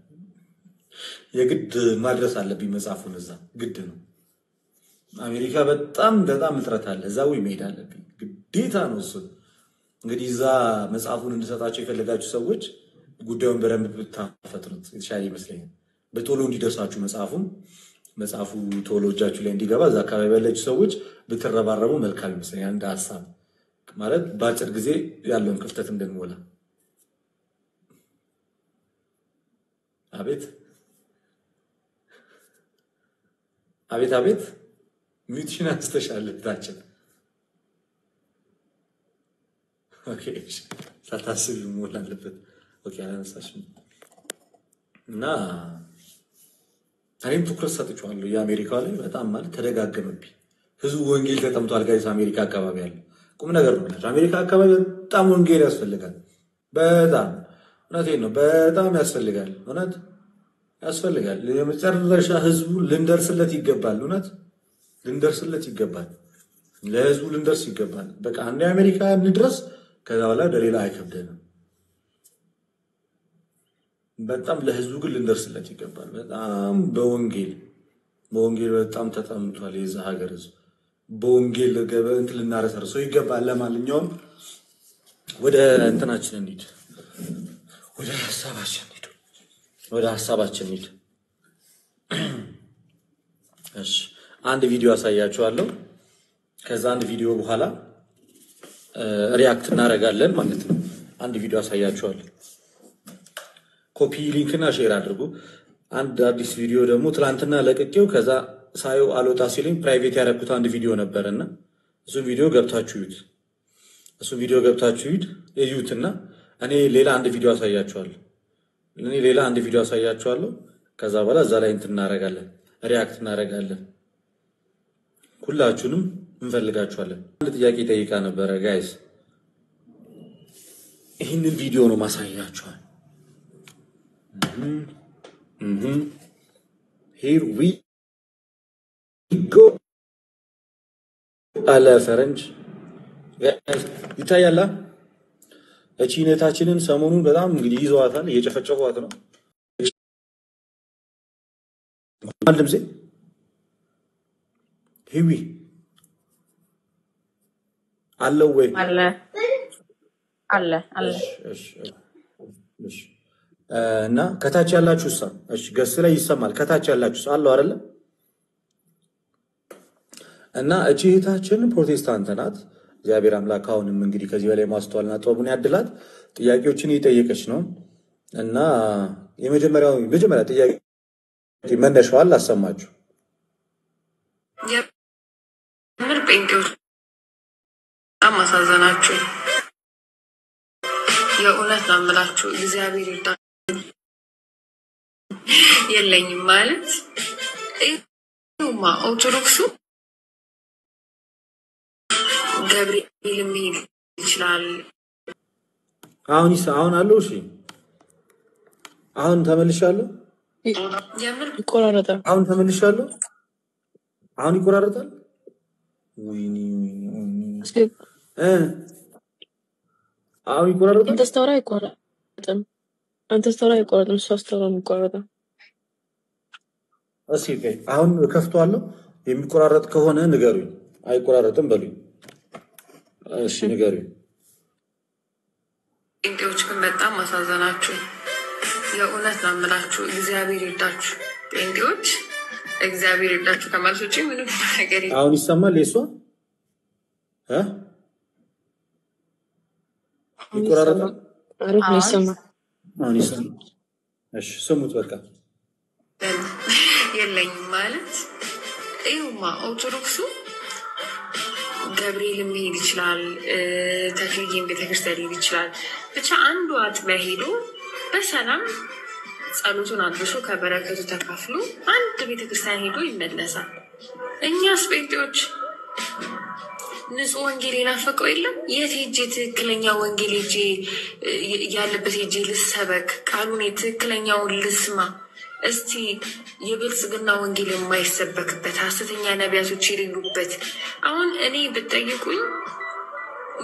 የግድ ማድረስ አለብኝ መጽሐፉን እዛ ግድ ነው አሜሪካ በጣም እጥረት አለ እዛው መሄድ አለብኝ ግዴታ ነው እሱ እንግዲህ እዛ መጽሐፉን እንድሰጣቸው የፈለጋችሁ ሰዎች ጉዳዩን በደንብ ብታፈጥሩት የተሻለ ይመስለኛል በቶሎ እንዲደርሳችሁ መጽሐፉ ቶሎ እጃችሁ ላይ እንዲገባ እዛ አካባቢ ያላችሁ ሰዎች ብትረባረቡ መልካም ይመስለኛል እንደ ሐሳብ ማለት በአጭር ጊዜ ያለውን ክፍተት እንድንሞላ አቤት አቤት አቤት ሚውትሽን አስተሻለ ታችን ኦኬ ሳታስብ ሞላ አለበት ኦኬ አላነሳሽም እና እኔም ትኩረት ሰጥቼዋለሁ የአሜሪካው ላይ በጣም ማለት ተደጋገመብኝ ህዝቡ ወንጌል ተጠምቷል ጋይስ አሜሪካ አካባቢ ያለ ቁም ነገር ነው አሜሪካ አካባቢ በጣም ወንጌል ያስፈልጋል በጣም እውነቴን ነው በጣም ያስፈልጋል እውነት ያስፈልጋል የመጨረሻ ህዝቡ ልንደርስለት ይገባል እውነት ልንደርስለት ይገባል ለህዝቡ ልንደርስ ይገባል በቃ አንዴ አሜሪካ እንድረስ ከዛ በኋላ ደሌላ አይከብደንም በጣም ለህዝቡ ግን ልንደርስለት ይገባል በጣም በወንጌል በጣም ተጠምቷል የዛ ሀገር ህዝብ በወንጌል ገበንት ልናረሰርሰው ይገባል ለማንኛውም ወደ እንትናችን እንሂድ ወደ ሐሳባችን እንሂድ እሺ አንድ ቪዲዮ አሳያችኋለሁ ከዛ አንድ ቪዲዮ በኋላ ሪአክት እናደርጋለን ማለት ነው አንድ ቪዲዮ አሳያችኋለሁ ኮፒ ሊንክና ሼር አድርጉ አንድ አዲስ ቪዲዮ ደግሞ ትላንትና ለቀቄው ከዛ ሳዩ አልወጣ ሲልኝ ፕራይቬት ያደረኩት አንድ ቪዲዮ ነበርና እሱ ቪዲዮ ገብታችሁ እዩትና እኔ ሌላ አንድ ቪዲዮ አሳያችኋለሁ ከዛ በኋላ እዛ ላይ እናደርጋለን ሪአክት እናደርጋለን ሁላችሁንም እንፈልጋችኋለን አንድ ጥያቄ ጠይቃ ነበር ጋይስ ይሄንን ቪዲዮ ነው ማሳያችኋል here we go አለ ፈረንጅ ይታያላ እቺነታችንን ሰሞኑን በጣም እንግዲህ ይዘዋታል እየጨፈጨፏት ነው አንድምዜ ሂዊ አለው ወይ አለ እሺ እና ከታች ያላችሁ እሺ ገስ ላይ ይሰማል ከታች ያላችሁ አለው አይደለ እና እቺታችን ፕሮቴስታንት ናት እግዚአብሔር አምላክ አሁንም እንግዲህ ከዚህ በላይ ማስተዋልና ጥበቡን ያድላት ጥያቄዎችን እየጠየቀች ነው እና የመጀመሪያ ጥያቄ መነሻዋል አሰማችሁ የምር ጴንጤዎች አማሳዘናችሁ የእውነት ነው የምላችሁ እግዚአብሔር ይርዳ የለኝም ማለት እዩማ ኦርቶዶክሱ ገብርኤልም ይችላል አሁን አለው እሺ አሁን ተመልሻለሁ የምር ይቆራረጣል አሁን ተመልሻለሁ አሁን ይቆራረጣል ወይኔ አሁን ይቆራረጣል አንተ ስታወራ አይቆራረጥም እሱ አስተውራ የሚቆራረጠው እሺ አሁን ከፍቷለሁ የሚቆራረጥ ከሆነ ንገሩኝ አይቆራረጥም በሉኝ እሺ ንገሩኝ ጴንጤዎች ግን በጣም ማሳዘናችሁ የእውነት ነው የምላችሁ እግዚአብሔር ይርዳችሁ ጴንጤዎች እግዚአብሔር ይርዳችሁ ከማለት ውጪ ምንም ነገር የለም አሁን ይሰማል የሷ ይቆራረጣል አሪፍ ነው ይሰማል አሁን ይሰማል እሺ ስሙት በቃ የለኝም ማለት እዩማ ኦርቶዶክሱ ገብርኤልም ሊሄድ ይችላል ተክልዬም ቤተክርስቲያን ሊሄድ ይችላል ብቻ አንዱ አጥቢያ ሄዶ በሰላም ጸሎቱን አድርሶ ከበረከቱ ተካፍሎ አንድ ቤተክርስቲያን ሄዶ ይመለሳል እኛስ ጴንጤዎች ንጹህ ወንጌል የናፈቀው የለም የት ሄጄ ትክክለኛ ወንጌል ሄጄ ያለበት ሄጄ ልሰበክ ቃሉን ትክክለኛውን ልስማ እስቲ የብልጽግና ወንጌል የማይሰበክበት ሐሰተኛ ነቢያቶች የሌሉበት አሁን እኔ ብትጠይቁኝ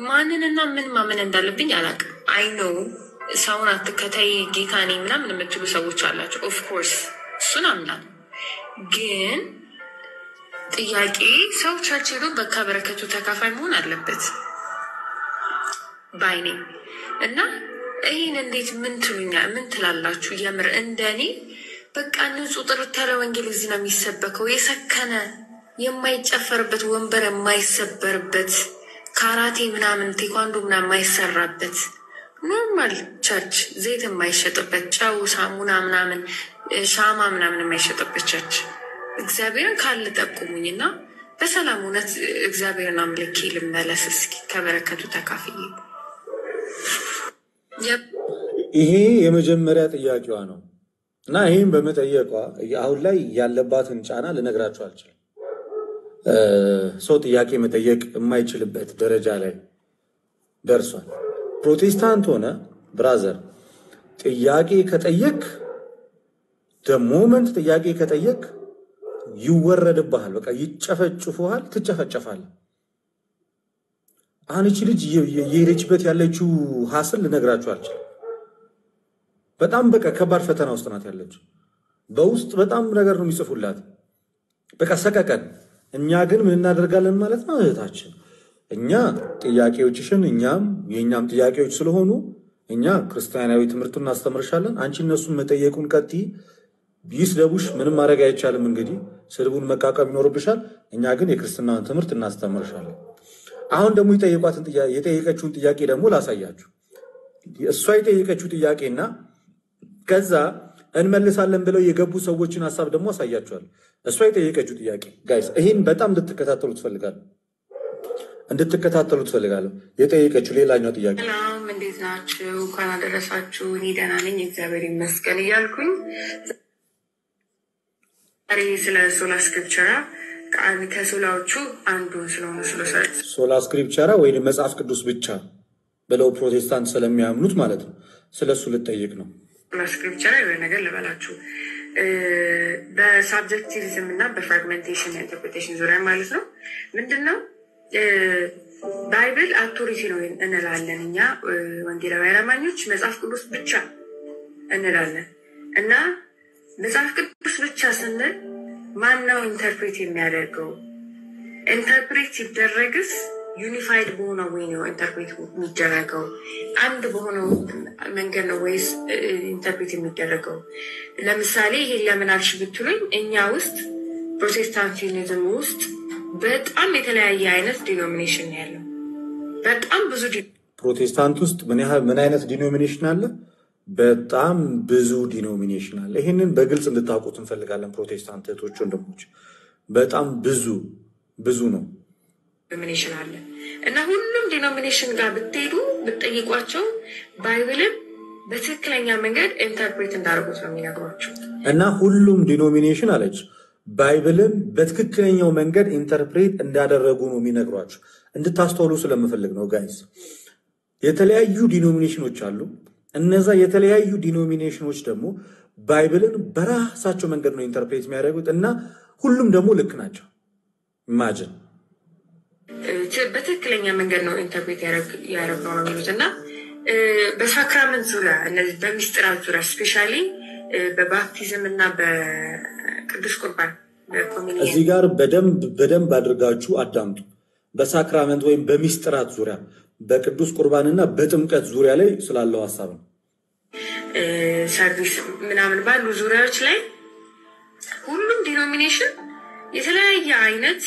ማንንና ምን ማመን እንዳለብኝ አላውቅም አይ ኖ ሰውን አትከታይ ጌታ ነኝ ምናምን የምትሉ ሰዎች አላቸው ኦፍ ኮርስ እሱን አምናለሁ ግን ጥያቄ ሰው ቸርች ሄዶ በረከቱ ተካፋይ መሆን አለበት ባይኔ እና ይህን እንዴት ምን ትላላችሁ የምር እንደኔ በቃ ንጹህ ጥርት ያለ ወንጌል እዚህ ነው የሚሰበከው የሰከነ የማይጨፈርበት ወንበር የማይሰበርበት ካራቴ ምናምን ቴኳንዶ ምናምን የማይሰራበት ኖርማል ቸርች ዘይት የማይሸጥበት ጨው ሳሙና ምናምን ሻማ ምናምን የማይሸጥበት ቸርች እግዚአብሔርን ካለ ጠቁሙኝና በሰላም እውነት እግዚአብሔርን አምልኬ ልመለስ እስኪ ከበረከቱ ተካፍዬ። ይሄ የመጀመሪያ ጥያቄዋ ነው እና ይህም በመጠየቋ አሁን ላይ ያለባትን ጫና ልነግራችሁ አልችልም። ሰው ጥያቄ መጠየቅ የማይችልበት ደረጃ ላይ ደርሷል። ፕሮቴስታንት ሆነ ብራዘር ጥያቄ ከጠየቅ ደሞመንት ጥያቄ ከጠየቅ ይወረድብሃል፣ በቃ ይጨፈጭፉሃል፣ ትጨፈጨፋል። አሁን እቺ ልጅ የሄደችበት ያለችው ሀስል ልነግራችሁ አልችልም። በጣም በቃ ከባድ ፈተና ውስጥ ናት ያለችው። በውስጥ በጣም ነገር ነው የሚጽፉላት፣ በቃ ሰቀቀን። እኛ ግን ምን እናደርጋለን ማለት ነው እህታችን፣ እኛ ጥያቄዎችሽን የኛም ጥያቄዎች ስለሆኑ እኛ ክርስቲያናዊ ትምህርቱን እናስተምርሻለን። አንቺ እነሱን መጠየቁን ቀጥይ። ቢስደቡሽ ምንም ማድረግ አይቻልም። እንግዲህ ስድቡን መቃቀም ይኖርብሻል። እኛ ግን የክርስትናውን ትምህርት እናስተምርሻለን። አሁን ደግሞ የጠየቀችውን ጥያቄ ደግሞ ላሳያችሁ። እሷ የጠየቀችው ጥያቄና ከዛ እንመልሳለን ብለው የገቡ ሰዎችን ሐሳብ ደግሞ አሳያችኋል። እሷ የጠየቀችው ጥያቄ ጋይስ፣ ይሄን በጣም እንድትከታተሉ ትፈልጋለሁ። የጠየቀችው ሌላኛው ጥያቄ ሰላም፣ እንዴት ናችሁ? እንኳን አደረሳችሁ። እኔ ደህና ነኝ እግዚአብሔር ይመስገን እያልኩኝ ዛሬ ስለ ሶላ ስክሪፕቸራ ከሶላዎቹ አንዱን ስለሆነ ሶላ ስክሪፕቸራ ወይም መጽሐፍ ቅዱስ ብቻ ብለው ፕሮቴስታንት ስለሚያምኑት ማለት ነው፣ ስለሱ ልጠይቅ ነው። ሶላ ስክሪፕቸራ የሆነ ነገር ልበላችሁ። በሳብጀክቲቪዝም እና በፍራግሜንቴሽን ኢንተርፕሬቴሽን ዙሪያ ማለት ነው። ምንድነው ባይብል አውቶሪቲ ነው እንላለን እኛ ወንጌላዊ አማኞች፣ መጽሐፍ ቅዱስ ብቻ እንላለን። እና መጽሐፍ ቅዱስ ብቻ ስንል ማነው ኢንተርፕሬት የሚያደርገው? ኢንተርፕሬት ሲደረግስ ዩኒፋይድ በሆነው ወይ ነው ኢንተርፕሬት የሚደረገው? አንድ በሆነው መንገድ ነው ወይስ ኢንተርፕሬት የሚደረገው? ለምሳሌ ይሄን ለምን አልሽ ብትሉኝ እኛ ውስጥ ፕሮቴስታንቲዝም ውስጥ በጣም የተለያየ አይነት ዲኖሚኔሽን ያለው በጣም ብዙ ፕሮቴስታንት ውስጥ ምን አይነት ዲኖሚኔሽን አለ? በጣም ብዙ ዲኖሚኔሽን አለ። ይሄንን በግልጽ እንድታውቁት እንፈልጋለን ፕሮቴስታንት እህቶች ወንድሞች። በጣም ብዙ ነው ዲኖሚኔሽን አለ እና ሁሉም ዲኖሚኔሽን ጋር ብትሄዱ ብትጠይቋቸው ባይብልን በትክክለኛ መንገድ ኢንተርፕሬት እንዳደረጉት ነው የሚነግሯቸው። እና ሁሉም ዲኖሚኔሽን አለች ባይብልን በትክክለኛው መንገድ ኢንተርፕሬት እንዳደረጉ ነው የሚነግሯቸው። እንድታስተውሉ ስለምፈልግ ነው ጋይስ። የተለያዩ ዲኖሚኔሽኖች አሉ። እነዛ የተለያዩ ዲኖሚኔሽኖች ደግሞ ባይብልን በራሳቸው መንገድ ነው ኢንተርፕሬት የሚያደርጉት እና ሁሉም ደግሞ ልክ ናቸው። ኢማጂን በትክክለኛ መንገድ ነው ኢንተርፕሬት ያደረገው ነው የሚሉት እና በሳክራመንት ዙሪያ እነዚህ በሚስጥራት ዙሪያ ስፔሻሊ በባፕቲዝም እና በቅዱስ ቁርባን እዚህ ጋር በደንብ አድርጋችሁ አዳምጡ። በሳክራመንት ወይም በሚስጥራት ዙሪያ በቅዱስ ቁርባንና በጥምቀት ዙሪያ ላይ ስላለው ሐሳብ ነው። ሰርቪስ ምናምን ባሉ ዙሪያዎች ላይ ሁሉም ዲኖሚኔሽን የተለያየ አይነት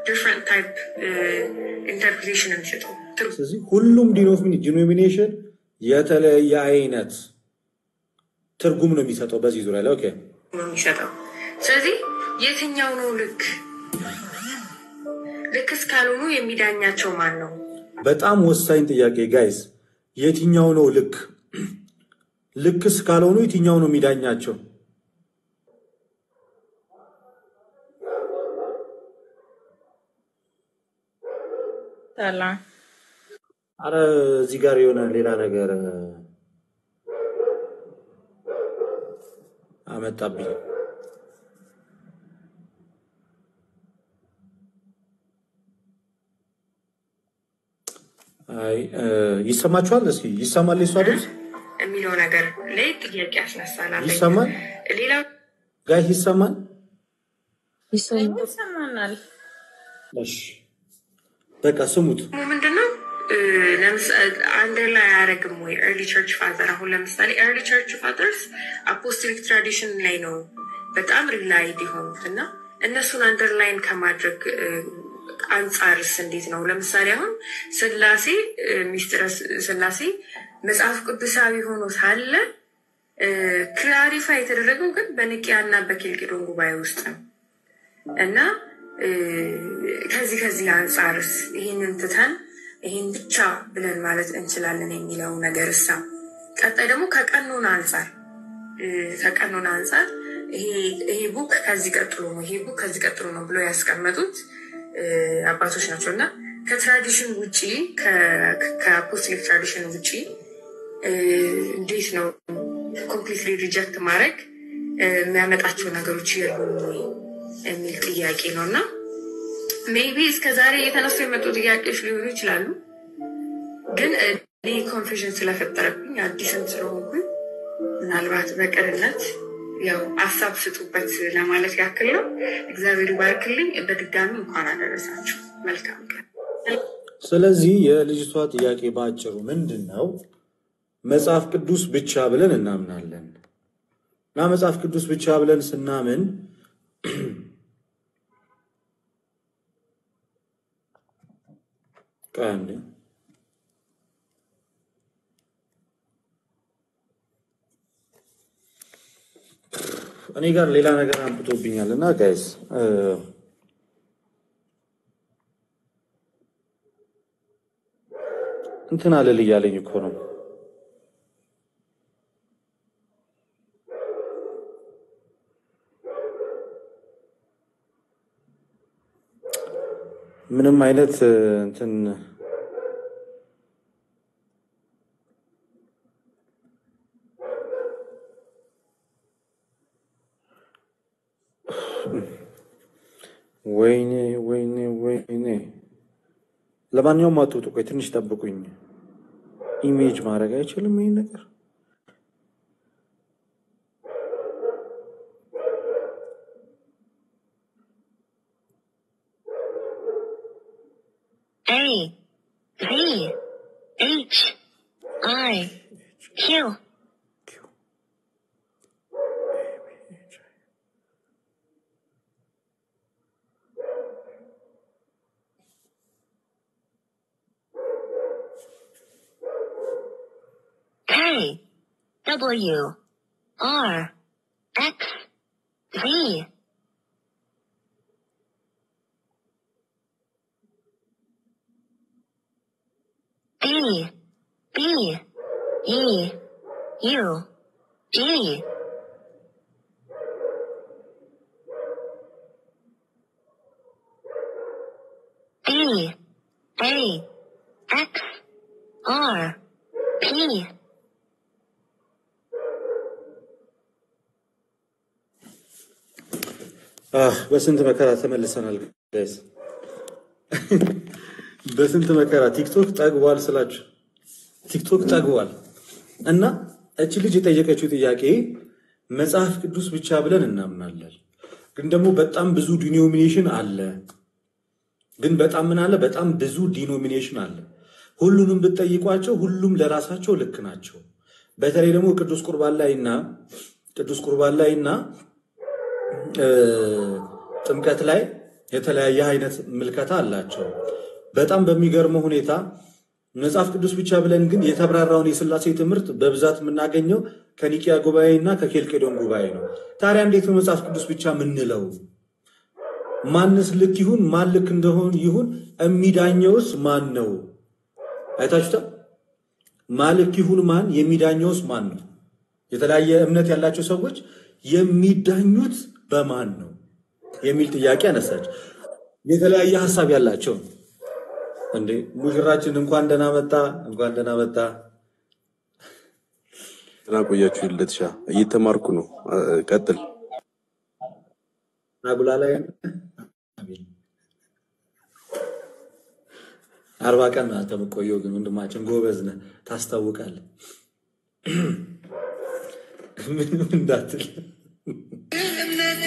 ዲፍረንት ታይፕ ኢንተርፕሬቴሽን የሚሰጠው። ስለዚህ ሁሉም ዲኖሚኔሽን የተለያየ አይነት ትርጉም ነው የሚሰጠው በዚህ ዙሪያ ላይ። ኦኬ ነው የሚሰጠው። ስለዚህ የትኛው ነው ልክ እስካልሆኑ የሚዳኛቸው ማን ነው? በጣም ወሳኝ ጥያቄ ጋይስ። የትኛው ነው ልክ እስካልሆኑ የትኛው ነው የሚዳኛቸው? ሰላም። አረ እዚህ ጋር የሆነ ሌላ ነገር አመጣብኝ። ይሰማችኋል? እስኪ ይሰማል? እሱ አይደል የሚለው ነገር ላይ ጥያቄ ያስነሳናል። ይሰማል? ሌላው ጋር ይሰማል? ይሰማናል። እሺ በቃ ስሙት። ምንድነው አንደር ላይ አያደርግም ወይ ኤርሊ ቸርች ፋዘር? አሁን ለምሳሌ ኤርሊ ቸርች ፋዘርስ አፖስቶሊክ ትራዲሽን ላይ ነው በጣም ሪላይድ የሆኑት እና እነሱን አንደርላይን ከማድረግ አንጻርስ እንዴት ነው? ለምሳሌ አሁን ስላሴ ሚስጥረ ስላሴ መጽሐፍ ቅዱሳዊ ሆኖ ሳለ ክላሪፋይ የተደረገው ግን በኒቅያና በኬልቄዶን ጉባኤ ውስጥ ነው እና ከዚህ አንጻርስ ይህንን ትተን ይህን ብቻ ብለን ማለት እንችላለን የሚለው ነገርሳ ቀጣይ ደግሞ ከቀኖና አንጻር ይሄ ቡክ ከዚህ ቀጥሎ ነው ይሄ ቡክ ከዚህ ቀጥሎ ነው ብሎ ያስቀመጡት አባቶች ናቸውና ከትራዲሽን ውጪ ከአፖስቶሊክ ትራዲሽን ውጪ እንዴት ነው ኮምፕሊትሊ ሪጀክት ማድረግ የሚያመጣቸው ነገሮች የሉም የሚል ጥያቄ ነውና ሜቢ እስከዛሬ የተነሱ የመጡ ጥያቄዎች ሊሆኑ ይችላሉ ግን እኔ ኮንፊውዥን ስለፈጠረብኝ አዲስም ስለሆንኩኝ ምናልባት በቅንነት ያው ሀሳብ ስጡበት ለማለት ያክል ነው። እግዚአብሔር ይባርክልኝ። በድጋሚ እንኳን አደረሳችሁ። መልካም ቀን። ስለዚህ የልጅቷ ጥያቄ ባጭሩ ምንድነው? መጽሐፍ ቅዱስ ብቻ ብለን እናምናለን እና መጽሐፍ ቅዱስ ብቻ ብለን ስናምን ቀንዴ እኔ ጋር ሌላ ነገር አምጥቶብኛልና ጋይስ እንትን አለል እያለኝ እኮ ነው። ምንም አይነት እንትን ወይኔ ለማንኛውም አትውጡ። ቆይ ትንሽ ጠብቁኝ። ኢሜጅ ማድረግ አይችልም ይሄ ነገር። W R X V D B E U G D A X R P በስንት መከራ ተመልሰናል ጋይስ። በስንት መከራ ቲክቶክ ጠግቧል ስላችሁ ቲክቶክ ጠግቧል። እና እቺ ልጅ የጠየቀችው ጥያቄ መጽሐፍ ቅዱስ ብቻ ብለን እናምናለን፣ ግን ደግሞ በጣም ብዙ ዲኖሚኔሽን አለ። ግን በጣም ምን አለ? በጣም ብዙ ዲኖሚኔሽን አለ። ሁሉንም ብትጠይቋቸው ሁሉም ለራሳቸው ልክ ናቸው። በተለይ ደግሞ ቅዱስ ቁርባን ላይና ጥምቀት ላይ የተለያየ አይነት ምልከታ አላቸው። በጣም በሚገርመው ሁኔታ መጽሐፍ ቅዱስ ብቻ ብለን ግን የተብራራውን የሥላሴ ትምህርት በብዛት የምናገኘው ከኒቂያ ጉባኤና ከኬልቄዶን ጉባኤ ነው። ታዲያ እንዴት ነው መጽሐፍ ቅዱስ ብቻ ምንለው? ማንስ ልክ ይሁን ማን ልክ እንደሆን ይሁን የሚዳኘውስ ማን ነው? አይታችሁታ? ማን ልክ ይሁን ማን የሚዳኘውስ ማን ነው? የተለያየ እምነት ያላቸው ሰዎች የሚዳኙት በማን ነው የሚል ጥያቄ አነሳች። የተለያየ ሐሳብ ያላቸው እንዴ ሙሽራችን እንኳን ደህና መጣ ቆያችሁ። ልደትሻ እየተማርኩ ነው። ቀጥል። አጉላ ላይ 40 ቀን አንተ መቆየው ግን ወንድማችን ጎበዝ ነህ፣ ታስታውቃለህ። ምንም እንዳትል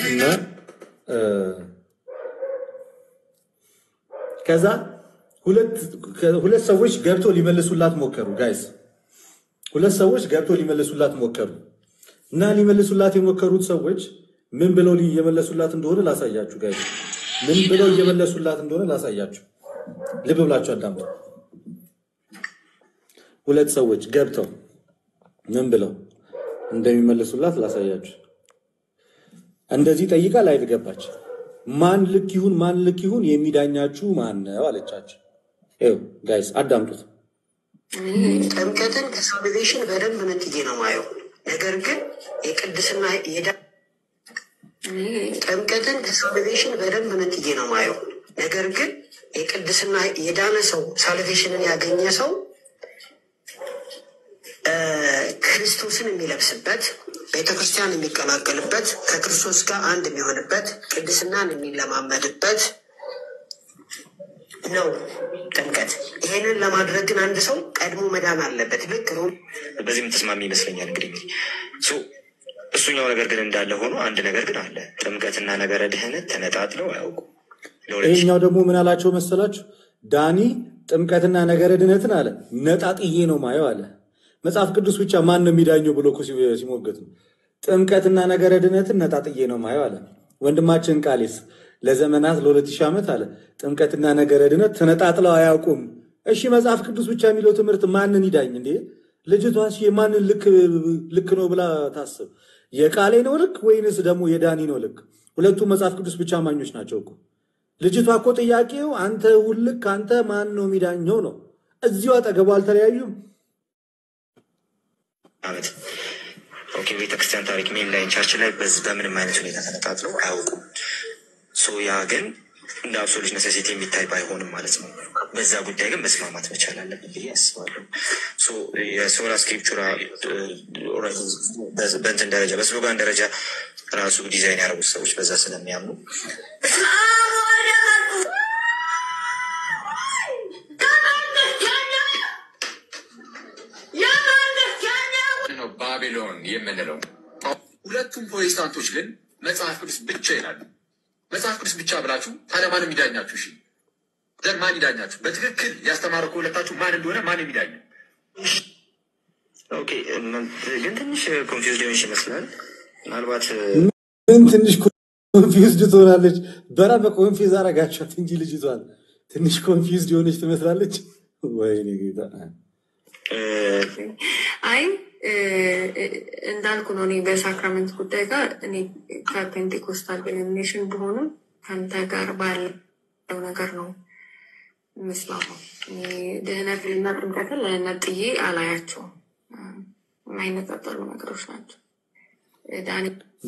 እና ከዛ ሁለት ሰዎች ገብቶ ሊመልሱላት ሞከሩ ጋይስ። ሁለት ሰዎች ገብቶ ሊመልሱላት ሞከሩ እና ሊመልሱላት የሞከሩት ሰዎች ምን ብለው እየመለሱላት እንደሆነ ላሳያችሁ ጋይስ። ምን ብለው እየመለሱላት እንደሆነ ላሳያችሁ። ልብ ብላችሁ አዳምጡ። ሁለት ሰዎች ገብተው ምን ብለው እንደሚመልሱላት ላሳያችሁ። እንደዚህ ጠይቃ ላይ ገባች። ማን ልክ ይሁን የሚዳኛችሁ ማን ነው አለቻቸው። ይኸው ጋይስ አዳምጡት። ጥምቀትን ከሳልቬሽን በደንብ ነጥዬ ነው ማየው። ነገር ግን የቅድስና ጥምቀትን ከሳልቬሽን በደንብ ነጥዬ ነው ማየው። ነገር ግን የቅድስና የዳነ ሰው ሳልቬሽንን ያገኘ ሰው ክርስቶስን የሚለብስበት ቤተክርስቲያን የሚቀላቀልበት ከክርስቶስ ጋር አንድ የሚሆንበት ቅድስናን የሚለማመድበት ነው ጥምቀት። ይሄንን ለማድረግ ግን አንድ ሰው ቀድሞ መዳን አለበት። ልክ ነው። በዚህ የምትስማሚ ይመስለኛል። እንግዲህ እሱኛው ነገር ግን እንዳለ ሆኖ አንድ ነገር ግን አለ። ጥምቀትና ነገረ ድህነት ተነጣጥለው አያውቁም። ይሄኛው ደግሞ ምን አላቸው መሰላችሁ? ዳኒ ጥምቀትና ነገረ ድህነትን አለ ነጣጥዬ ነው ማየው አለ። መጽሐፍ ቅዱስ ብቻ ማን ነው የሚዳኘው ብሎ ሲሞገት ነው። ጥምቀትና ነገረ ድህነትን ነጣጥዬ ነው ማየው አለ። ወንድማችን ቃሊስ ለዘመናት ለ2000 ዓመት አለ ጥምቀትና ነገረ ድህነት ተነጣጥለው አያውቁም። እሺ መጽሐፍ ቅዱስ ብቻ የሚለው ትምህርት ማንን ይዳኝ እንዴ? ልጅቷስ የማንን ልክ ነው ብላ ታስብ? የቃሌ ነው ልክ ወይንስ ደግሞ የዳኒ ነው ልክ? ሁለቱም መጽሐፍ ቅዱስ ብቻ አማኞች ናቸው እኮ። ልጅቷ እኮ ጥያቄው አንተ ሁልክ አንተ ማን ነው የሚዳኘው ነው። እዚሁ አጠገቡ አልተለያዩም። አመት ኦኬ። ቤተክርስቲያን ታሪክ ሜን ላይ ቸርች ላይ በምንም አይነት ሁኔታ ተነጣጥለው አያውቁም። ያ ግን እንደ አብሶሉት ነሴሲቲ የሚታይ ባይሆንም ማለት ነው። በዛ ጉዳይ ግን መስማማት መቻል አለብን ብዬ አስባለሁ። የሶላ ስክሪፕቹራ በእንትን ደረጃ በስሎጋን ደረጃ ራሱ ዲዛይን ያደረጉት ሰዎች በዛ ስለሚያምኑ ባቢሎን የምንለው ሁለቱም ፕሮቴስታንቶች ግን መጽሐፍ ቅዱስ ብቻ ይላሉ። መጽሐፍ ቅዱስ ብቻ ብላችሁ ታዲያ ማንም ይዳኛችሁ? እሺ ዘን ማን ይዳኛችሁ? በትክክል ያስተማረው ከሁለታችሁ ማን እንደሆነ ማን የሚዳኝ? ኦኬ ግን ትንሽ ኮንፊውዝ ሊሆንሽ ይመስላል። ምናልባት ምን ትንሽ ኮንፊውዝድ ትሆናለች። በራም ኮንፊውዝ አረጋችኋት እንጂ ልጅቷን ትንሽ ኮንፊውዝድ የሆነች ትመስላለች። ወይኔ ጌታ። አይ እንዳልኩ ነው። እኔ በሳክራመንት ጉዳይ ጋር እኔ ከፔንቴኮስታል ዲኖሚኔሽን በሆኑም ከአንተ ጋር ባለው ነገር ነው የምስማማው። ድህነትና ጥምቀትን ነጥዬ አላያቸውም። የማይነጣጠሉ ነገሮች ናቸው።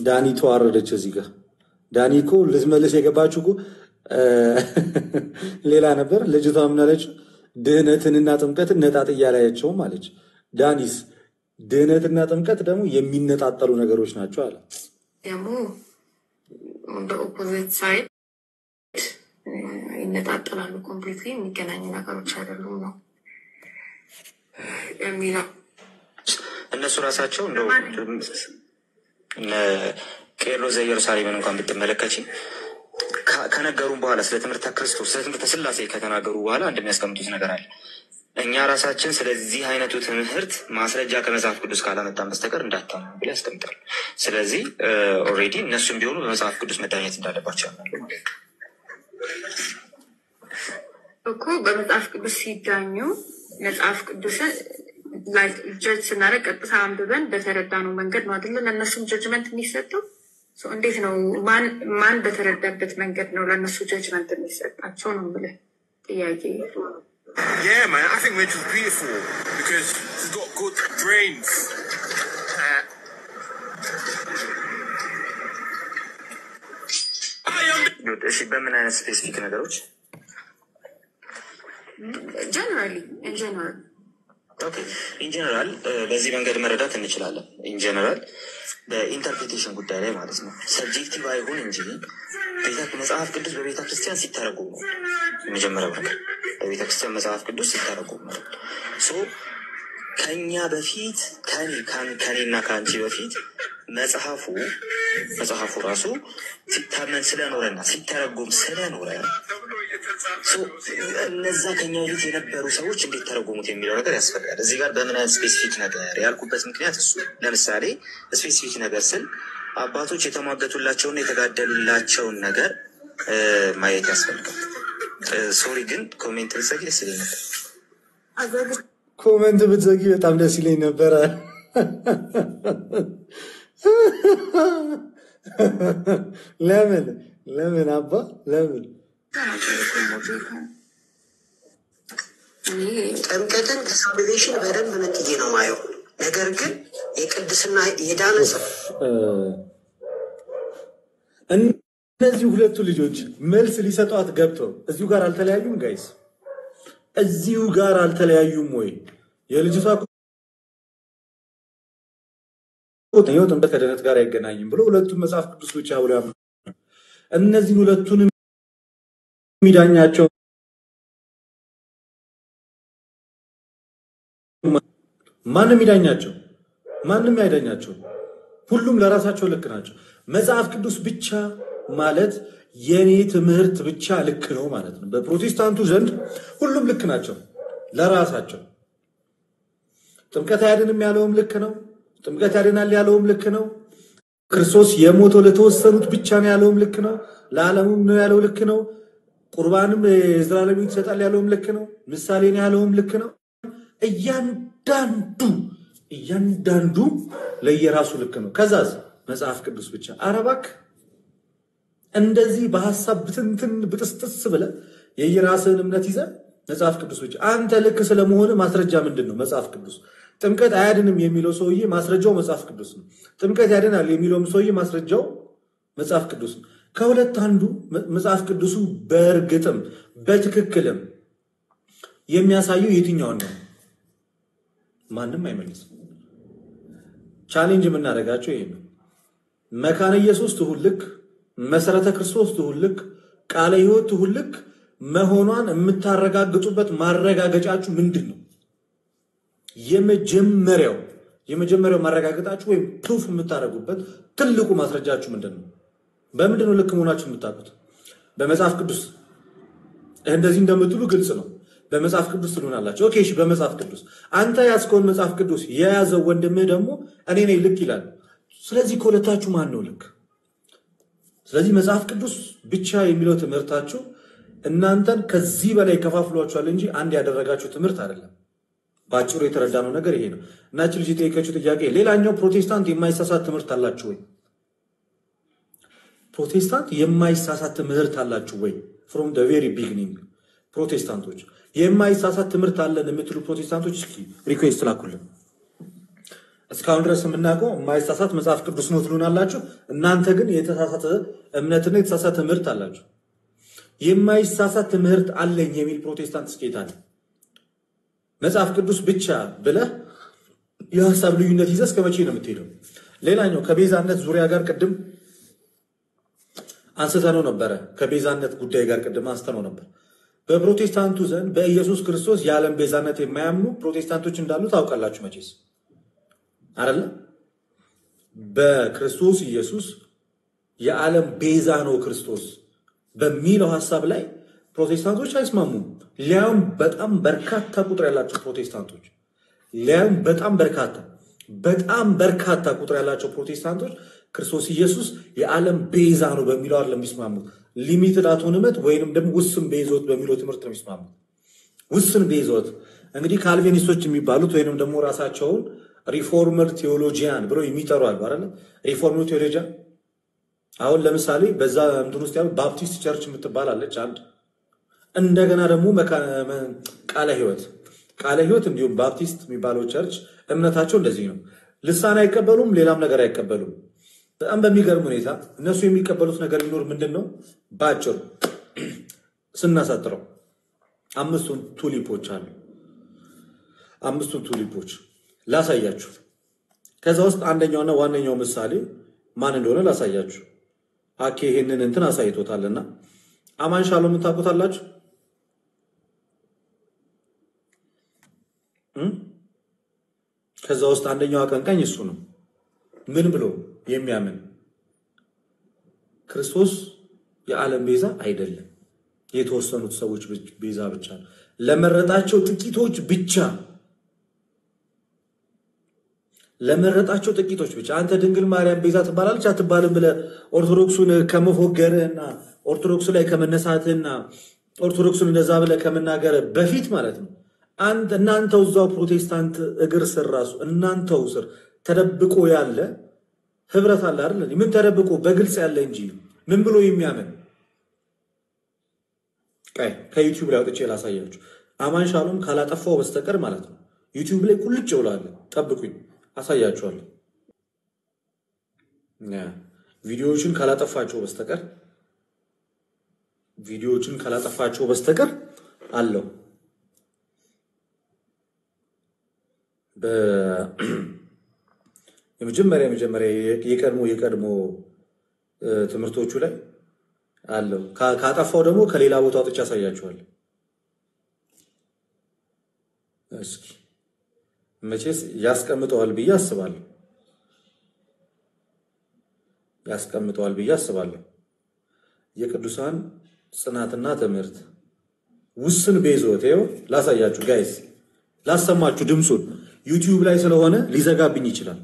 ዳኒ ተዋረደች እዚህ ጋር። ዳኒ እኮ ልትመልስ የገባችሁ እኮ ሌላ ነበር። ልጅቷ ምን አለች? ድህነትንና ጥምቀትን ነጣጥዬ አላያቸውም አለች። ዳኒስ ድህነትና ጥምቀት ደግሞ የሚነጣጠሉ ነገሮች ናቸው አለ። ደግሞ በኦፖዚት ሳይድ ይነጣጠላሉ። ኮምፕሊትሊ የሚገናኙ ነገሮች አይደሉም ነው የሚለው። እነሱ ራሳቸው እንደው ቄርሎስ ዘኢየሩሳሌምን እንኳን ብትመለከች ከነገሩም በኋላ ስለ ትምህርተ ክርስቶስ ስለ ትምህርተ ስላሴ ከተናገሩ በኋላ እንደሚያስቀምጡት ነገር አለ። እኛ ራሳችን ስለዚህ አይነቱ ትምህርት ማስረጃ ከመጽሐፍ ቅዱስ ካላመጣን በስተቀር እንዳታምኑ ብለው ያስቀምጣሉ። ስለዚህ ኦልሬዲ እነሱም ቢሆኑ በመጽሐፍ ቅዱስ መዳኘት እንዳለባቸው ያምናሉ ማለት ነው እኮ። በመጽሐፍ ቅዱስ ሲዳኙ መጽሐፍ ቅዱስን ጀጅ ስናደርግ ቀጥታ አንብበን በተረዳነው መንገድ ነው አይደለ ለእነሱም ጀጅመንት የሚሰጠው። እንዴት ነው ማን በተረዳበት መንገድ ነው ለእነሱ ጀጅመንት የሚሰጣቸው ነው የምልህ ጥያቄ። Yeah, man, I think Rachel's beautiful because she's got good brains. እሺ በምን አይነት ስፔሲፊክ ነገሮች? ጀነራሊ ኢንጀነራል ኢንጀነራል በዚህ መንገድ መረዳት እንችላለን። ኢንጀነራል በኢንተርፕሬቴሽን ጉዳይ ላይ ማለት ነው። ሰብጀክቲቭ አይሆን እንጂ መጽሐፍ ቅዱስ በቤተ ክርስቲያን ሲተረጎም ነው የመጀመሪያው ነገር። በቤተ ክርስቲያን መጽሐፍ ቅዱስ ሲተረጎም ነው ከኛ በፊት ከኔና ከአንቺ በፊት መጽሐፉ ራሱ ሲታመን ስለኖረና ሲተረጎም ስለኖረ እነዛ ከኛ በፊት የነበሩ ሰዎች እንዴት ተረጎሙት የሚለው ነገር ያስፈልጋል። እዚህ ጋር በምን አይነት ስፔሲፊክ ነገር ያልኩበት ምክንያት እሱ ለምሳሌ ስፔሲፊክ ነገር ስል አባቶች የተሟገቱላቸውና የተጋደሉላቸውን ነገር ማየት ያስፈልጋል። ሶሪ ግን ኮሜንት ልሰግ ደስ ይለኛል። ኮመንት ብትዘጊ በጣም ደስ ይለኝ ነበረ። ለምን አባ ለምን ጥምቀትን ከሳልቬሽን በደንብ ነጥዬ ነው ማየው። ነገር ግን የቅድስና የዳነ ሰው እነዚህ ሁለቱ ልጆች መልስ ሊሰጧት ገብተው እዚሁ ጋር አልተለያዩም? ጋይስ እዚሁ ጋር አልተለያዩም ወይ? የልጅቷ ህይወት ጥምቀት ከድነት ጋር አይገናኝም ብሎ ሁለቱም መጽሐፍ ቅዱስ ብቻ ብሎ ያምናሉ። እነዚህ ሁለቱንም የሚዳኛቸው ማንም ይዳኛቸው? ማንም አይዳኛቸው። ሁሉም ለራሳቸው ልክ ናቸው። መጽሐፍ ቅዱስ ብቻ ማለት የኔ ትምህርት ብቻ ልክ ነው ማለት ነው። በፕሮቴስታንቱ ዘንድ ሁሉም ልክ ናቸው ለራሳቸው። ጥምቀት አያድንም ያለውም ልክ ነው። ጥምቀት ያድናል ያለውም ልክ ነው። ክርስቶስ የሞተው ለተወሰኑት ብቻ ነው ያለውም ልክ ነው። ለዓለሙም ነው ያለው ልክ ነው። ቁርባንም የዘላለም ሕይወት ይሰጣል ያለውም ልክ ነው። ምሳሌ ነው ያለውም ልክ ነው። እያንዳንዱ ለየራሱ ልክ ነው። ከዛዝ መጽሐፍ ቅዱስ ብቻ አረባክ እንደዚህ በሐሳብ ብትንትን ብጥስጥስ ብለ የየራስህን እምነት ይዘ መጽሐፍ ቅዱስ ብቻ አንተ ልክ ስለመሆነ ማስረጃ ምንድን ነው? መጽሐፍ ቅዱስ። ጥምቀት አያድንም የሚለው ሰውዬ ማስረጃው መጽሐፍ ቅዱስ ነው። ጥምቀት ያድናል የሚለውም ሰውዬ ማስረጃው መጽሐፍ ቅዱስ ነው። ከሁለት አንዱ መጽሐፍ ቅዱሱ በእርግጥም በትክክልም የሚያሳየው የትኛውን ነው? ማንም አይመልስም። ቻሌንጅ የምናደርጋቸው ይሄ ነው። መካነ ኢየሱስ ትሁን ልክ፣ መሰረተ ክርስቶስ ትሁን ልክ፣ ቃለ ሕይወት ትሁን ልክ መሆኗን የምታረጋግጡበት ማረጋገጫችሁ ምንድን ነው? የመጀመሪያው ማረጋገጣችሁ ወይም ፕሩፍ የምታደርጉበት ትልቁ ማስረጃችሁ ምንድን ነው? በምንድን ነው ልክ መሆናችሁ የምታውቁት? በመጽሐፍ ቅዱስ እንደዚህ እንደምትሉ ግልጽ ነው። በመጽሐፍ ቅዱስ ትሉናላችሁ። ኦኬ፣ እሺ፣ በመጽሐፍ ቅዱስ አንተ ያስከውን መጽሐፍ ቅዱስ የያዘው ወንድምህ ደግሞ እኔ ነኝ ልክ ይላል። ስለዚህ ከሁለታችሁ ማን ነው ልክ? ስለዚህ መጽሐፍ ቅዱስ ብቻ የሚለው ትምህርታችሁ እናንተን ከዚህ በላይ ከፋፍሏችኋል እንጂ አንድ ያደረጋችሁ ትምህርት አይደለም። ባጭሩ የተረዳነው ነገር ይሄ ነው። እናቺ ልጅ የጠየቀችው ጥያቄ ሌላኛው ፕሮቴስታንት የማይሳሳት ትምህርት አላችሁ ወይ? ፕሮቴስታንት የማይሳሳት ትምህርት አላችሁ ወይ? ፍሮም ዘ ቬሪ ቢግኒንግ ፕሮቴስታንቶች የማይሳሳት ትምህርት አለን የምትሉ ፕሮቴስታንቶች እስኪ ሪኩዌስት ላኩልን። እስካሁን ድረስ የምናውቀው የማይሳሳት መጽሐፍ ቅዱስ ነው ትሉናላችሁ። እናንተ ግን የተሳሳተ እምነትና የተሳሳተ ትምህርት አላችሁ። የማይሳሳት ትምህርት አለኝ የሚል ፕሮቴስታንት ስኬት አለ። መጽሐፍ ቅዱስ ብቻ ብለህ የሀሳብ ልዩነት ይዘህ እስከ መቼ ነው የምትሄደው? ሌላኛው ከቤዛነት ዙሪያ ጋር ቅድም አንስተነው ነበረ። ከቤዛነት ጉዳይ ጋር ቅድም አንስተነው ነበር። በፕሮቴስታንቱ ዘንድ በኢየሱስ ክርስቶስ የዓለም ቤዛነት የማያምኑ ፕሮቴስታንቶች እንዳሉ ታውቃላችሁ መቼስ አይደለ? በክርስቶስ ኢየሱስ የዓለም ቤዛ ነው ክርስቶስ በሚለው ሐሳብ ላይ ፕሮቴስታንቶች አይስማሙም። ሊያውም በጣም በርካታ ቁጥር ያላቸው ፕሮቴስታንቶች በጣም በርካታ ቁጥር ያላቸው ፕሮቴስታንቶች ክርስቶስ ኢየሱስ የዓለም ቤዛ ነው በሚለው አይደለም የሚስማሙት። ሊሚትድ አቶንመንት ወይንም ደግሞ ውስን ቤዞት በሚለው ትምህርት ነው የሚስማሙት። ውስን ቤዞት እንግዲህ ካልቪኒስቶች የሚባሉት ወይንም ደግሞ ራሳቸውን ሪፎርመር ቴዎሎጂያን ብለው የሚጠሩ አሉ አይደል? ሪፎርመር ቴዎሎጂያን አሁን ለምሳሌ በዛ እንትን ውስጥ ያለው ባፕቲስት ቸርች የምትባል አለች አንድ። እንደገና ደግሞ ቃለ ሕይወት እንዲሁም ባፕቲስት የሚባለው ቸርች እምነታቸው እንደዚህ ነው። ልሳን አይቀበሉም፣ ሌላም ነገር አይቀበሉም። በጣም በሚገርም ሁኔታ እነሱ የሚቀበሉት ነገር ቢኖር ምንድን ነው? ባጭሩ ስናሳጥረው አምስቱን ቱሊፖች አሉ። አምስቱን ቱሊፖች ላሳያችሁ። ከዛ ውስጥ አንደኛውና ዋነኛው ምሳሌ ማን እንደሆነ ላሳያችሁ። አኬ ይሄንን እንትን አሳይቶታልና አማን ሻሎም ታውቁታላችሁ? ከዛ ውስጥ አንደኛው አቀንቃኝ እሱ ነው። ምን ብሎ የሚያምን ክርስቶስ የዓለም ቤዛ አይደለም፣ የተወሰኑት ሰዎች ቤዛ ብቻ ነው፣ ለመረጣቸው ጥቂቶች ብቻ። አንተ ድንግል ማርያም ቤዛ ትባላለች አትባልም ብለህ ኦርቶዶክሱን ከመፎገርህና ኦርቶዶክሱ ላይ ከመነሳትህና ኦርቶዶክሱን እንደዛ ብለህ ከመናገር በፊት ማለት ነው እናንተው እዛው ፕሮቴስታንት እግር ስር ራሱ እናንተው ስር ተደብቆ ያለ ህብረት አለ አይደል? ምን ተደብቆ በግልጽ ያለ እንጂ ምን ብሎ የሚያምን ከዩቲዩብ ላይ አውጥቼ ላሳያችሁ። አማን ሻሎም ካላጠፋው በስተቀር ማለት ነው። ዩቲዩብ ላይ ቁልጭ ብሏል። ጠብቁኝ፣ አሳያችኋለሁ። ቪዲዮዎችን ካላጠፋቸው በስተቀር አለው። የመጀመሪያ የቀድሞ ትምህርቶቹ ላይ አለው። ካጠፋው ደግሞ ከሌላ ቦታ አውጥቼ አሳያችኋለሁ። እስኪ መቼስ ያስቀምጠዋል ብዬ አስባለሁ። የቅዱሳን ጽናትና ትምህርት ውስን ቤዞት ይኸው ላሳያችሁ ጋይስ፣ ላሰማችሁ ድምጹን። ዩቲዩብ ላይ ስለሆነ ሊዘጋብኝ ይችላል።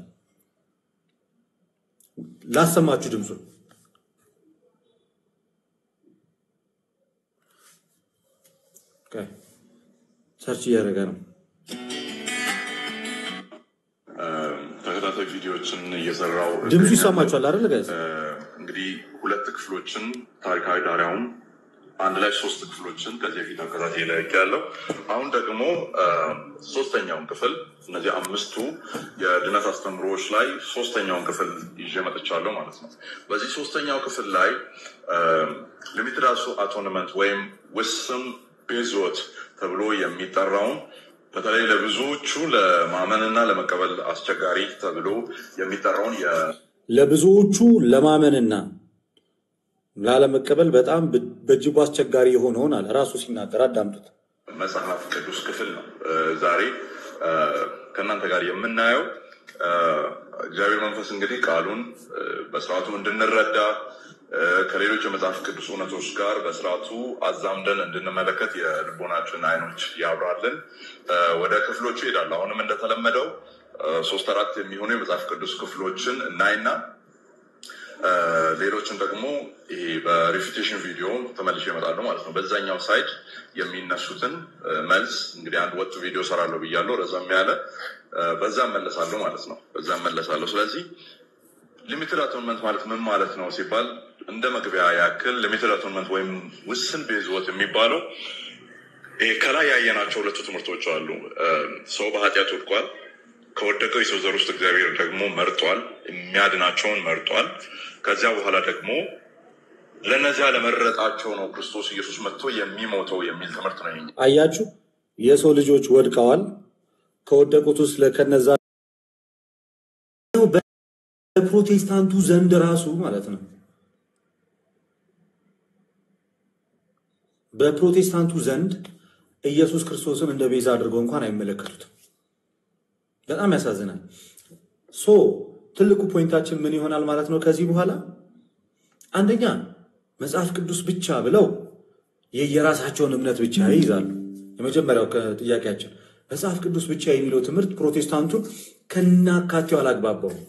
ላሰማችሁ ድምጹን። ሰርች እያደረገ ነው። ተከታታይ ቪዲዮዎችን እየሰራው ድምፁ ይሰማችኋል አይደል ጋይስ? እንግዲህ 2 ክፍሎችን ታሪካዊ ዳራውን አንድ ላይ 3 ክፍሎችን ከዚህ በፊት ተከታታይ ላይ ያለው አሁን ደግሞ 3ኛውን ክፍል እነዚህ 5ቱ የድነት አስተምሮዎች ላይ 3ኛውን ክፍል ይዤ መጥቻለሁ ማለት ነው። በዚህ 3ኛው ክፍል ላይ ሊሚትድ አቶንመንት ወይም ውስን ቤዞት ተብሎ የሚጠራውን በተለይ ለብዙዎቹ ለማመንና ለመቀበል አስቸጋሪ ተብሎ የሚጠራውን ለብዙዎቹ ለማመንና ላለመቀበል በጣም በእጅጉ አስቸጋሪ የሆነውን አለ ራሱ ሲናገር አዳምጡት። መጽሐፍ ቅዱስ ክፍል ነው ዛሬ ከእናንተ ጋር የምናየው። እግዚአብሔር መንፈስ እንግዲህ ቃሉን በስርዓቱ እንድንረዳ ከሌሎች የመጽሐፍ ቅዱስ እውነቶች ጋር በስርዓቱ አዛምደን እንድንመለከት የልቦናችን አይኖች ያብራልን። ወደ ክፍሎቹ ይሄዳል። አሁንም እንደተለመደው 3-4 የሚሆኑ የመጽሐፍ ቅዱስ ክፍሎችን እናይና ሌሎችን ደግሞ ይሄ በሪፊቴሽን ቪዲዮ ተመልሼ እመጣለሁ ማለት ነው። በዛኛው ሳይድ የሚነሱትን መልስ እንግዲህ አንድ ወጥ ቪዲዮ ሰራለሁ ብያለሁ፣ ረዘም ያለ በዛ መለሳለሁ ማለት ነው። ስለዚህ ሊሚትድ አቶንመንት ማለት ምን ማለት ነው ሲባል እንደ መግቢያ ያክል ሊሚትድ አቶንመንት ወይም ውስን ቤዝወት የሚባለው ከላይ ያየናቸው 2 ትምህርቶች አሉ። ሰው በኃጢአት ወድቋል። ከወደቀው የሰው ዘር ውስጥ እግዚአብሔር ደግሞ መርጧል፣ የሚያድናቸውን መርጧል። ከዚያ በኋላ ደግሞ ለነዚያ ለመረጣቸው ነው ክርስቶስ ኢየሱስ መጥቶ የሚሞተው የሚል ትምህርት ነው። አያችሁ፣ የሰው ልጆች ወድቀዋል። ከወደቁት ውስጥ ለከነዛ በፕሮቴስታንቱ ዘንድ ራሱ ማለት ነው። በፕሮቴስታንቱ ዘንድ ኢየሱስ ክርስቶስን እንደ ቤዛ አድርገው እንኳን አይመለከቱትም። በጣም ያሳዝናል። ትልቁ ፖይንታችን ምን ይሆናል ማለት ነው? ከዚህ በኋላ አንደኛ መጽሐፍ ቅዱስ ብቻ ብለው የየራሳቸውን እምነት ብቻ ይይዛሉ። የመጀመሪያው ጥያቄያችን መጽሐፍ ቅዱስ ብቻ የሚለው ትምህርት ፕሮቴስታንቱን ከናካቴው አላግባባውም።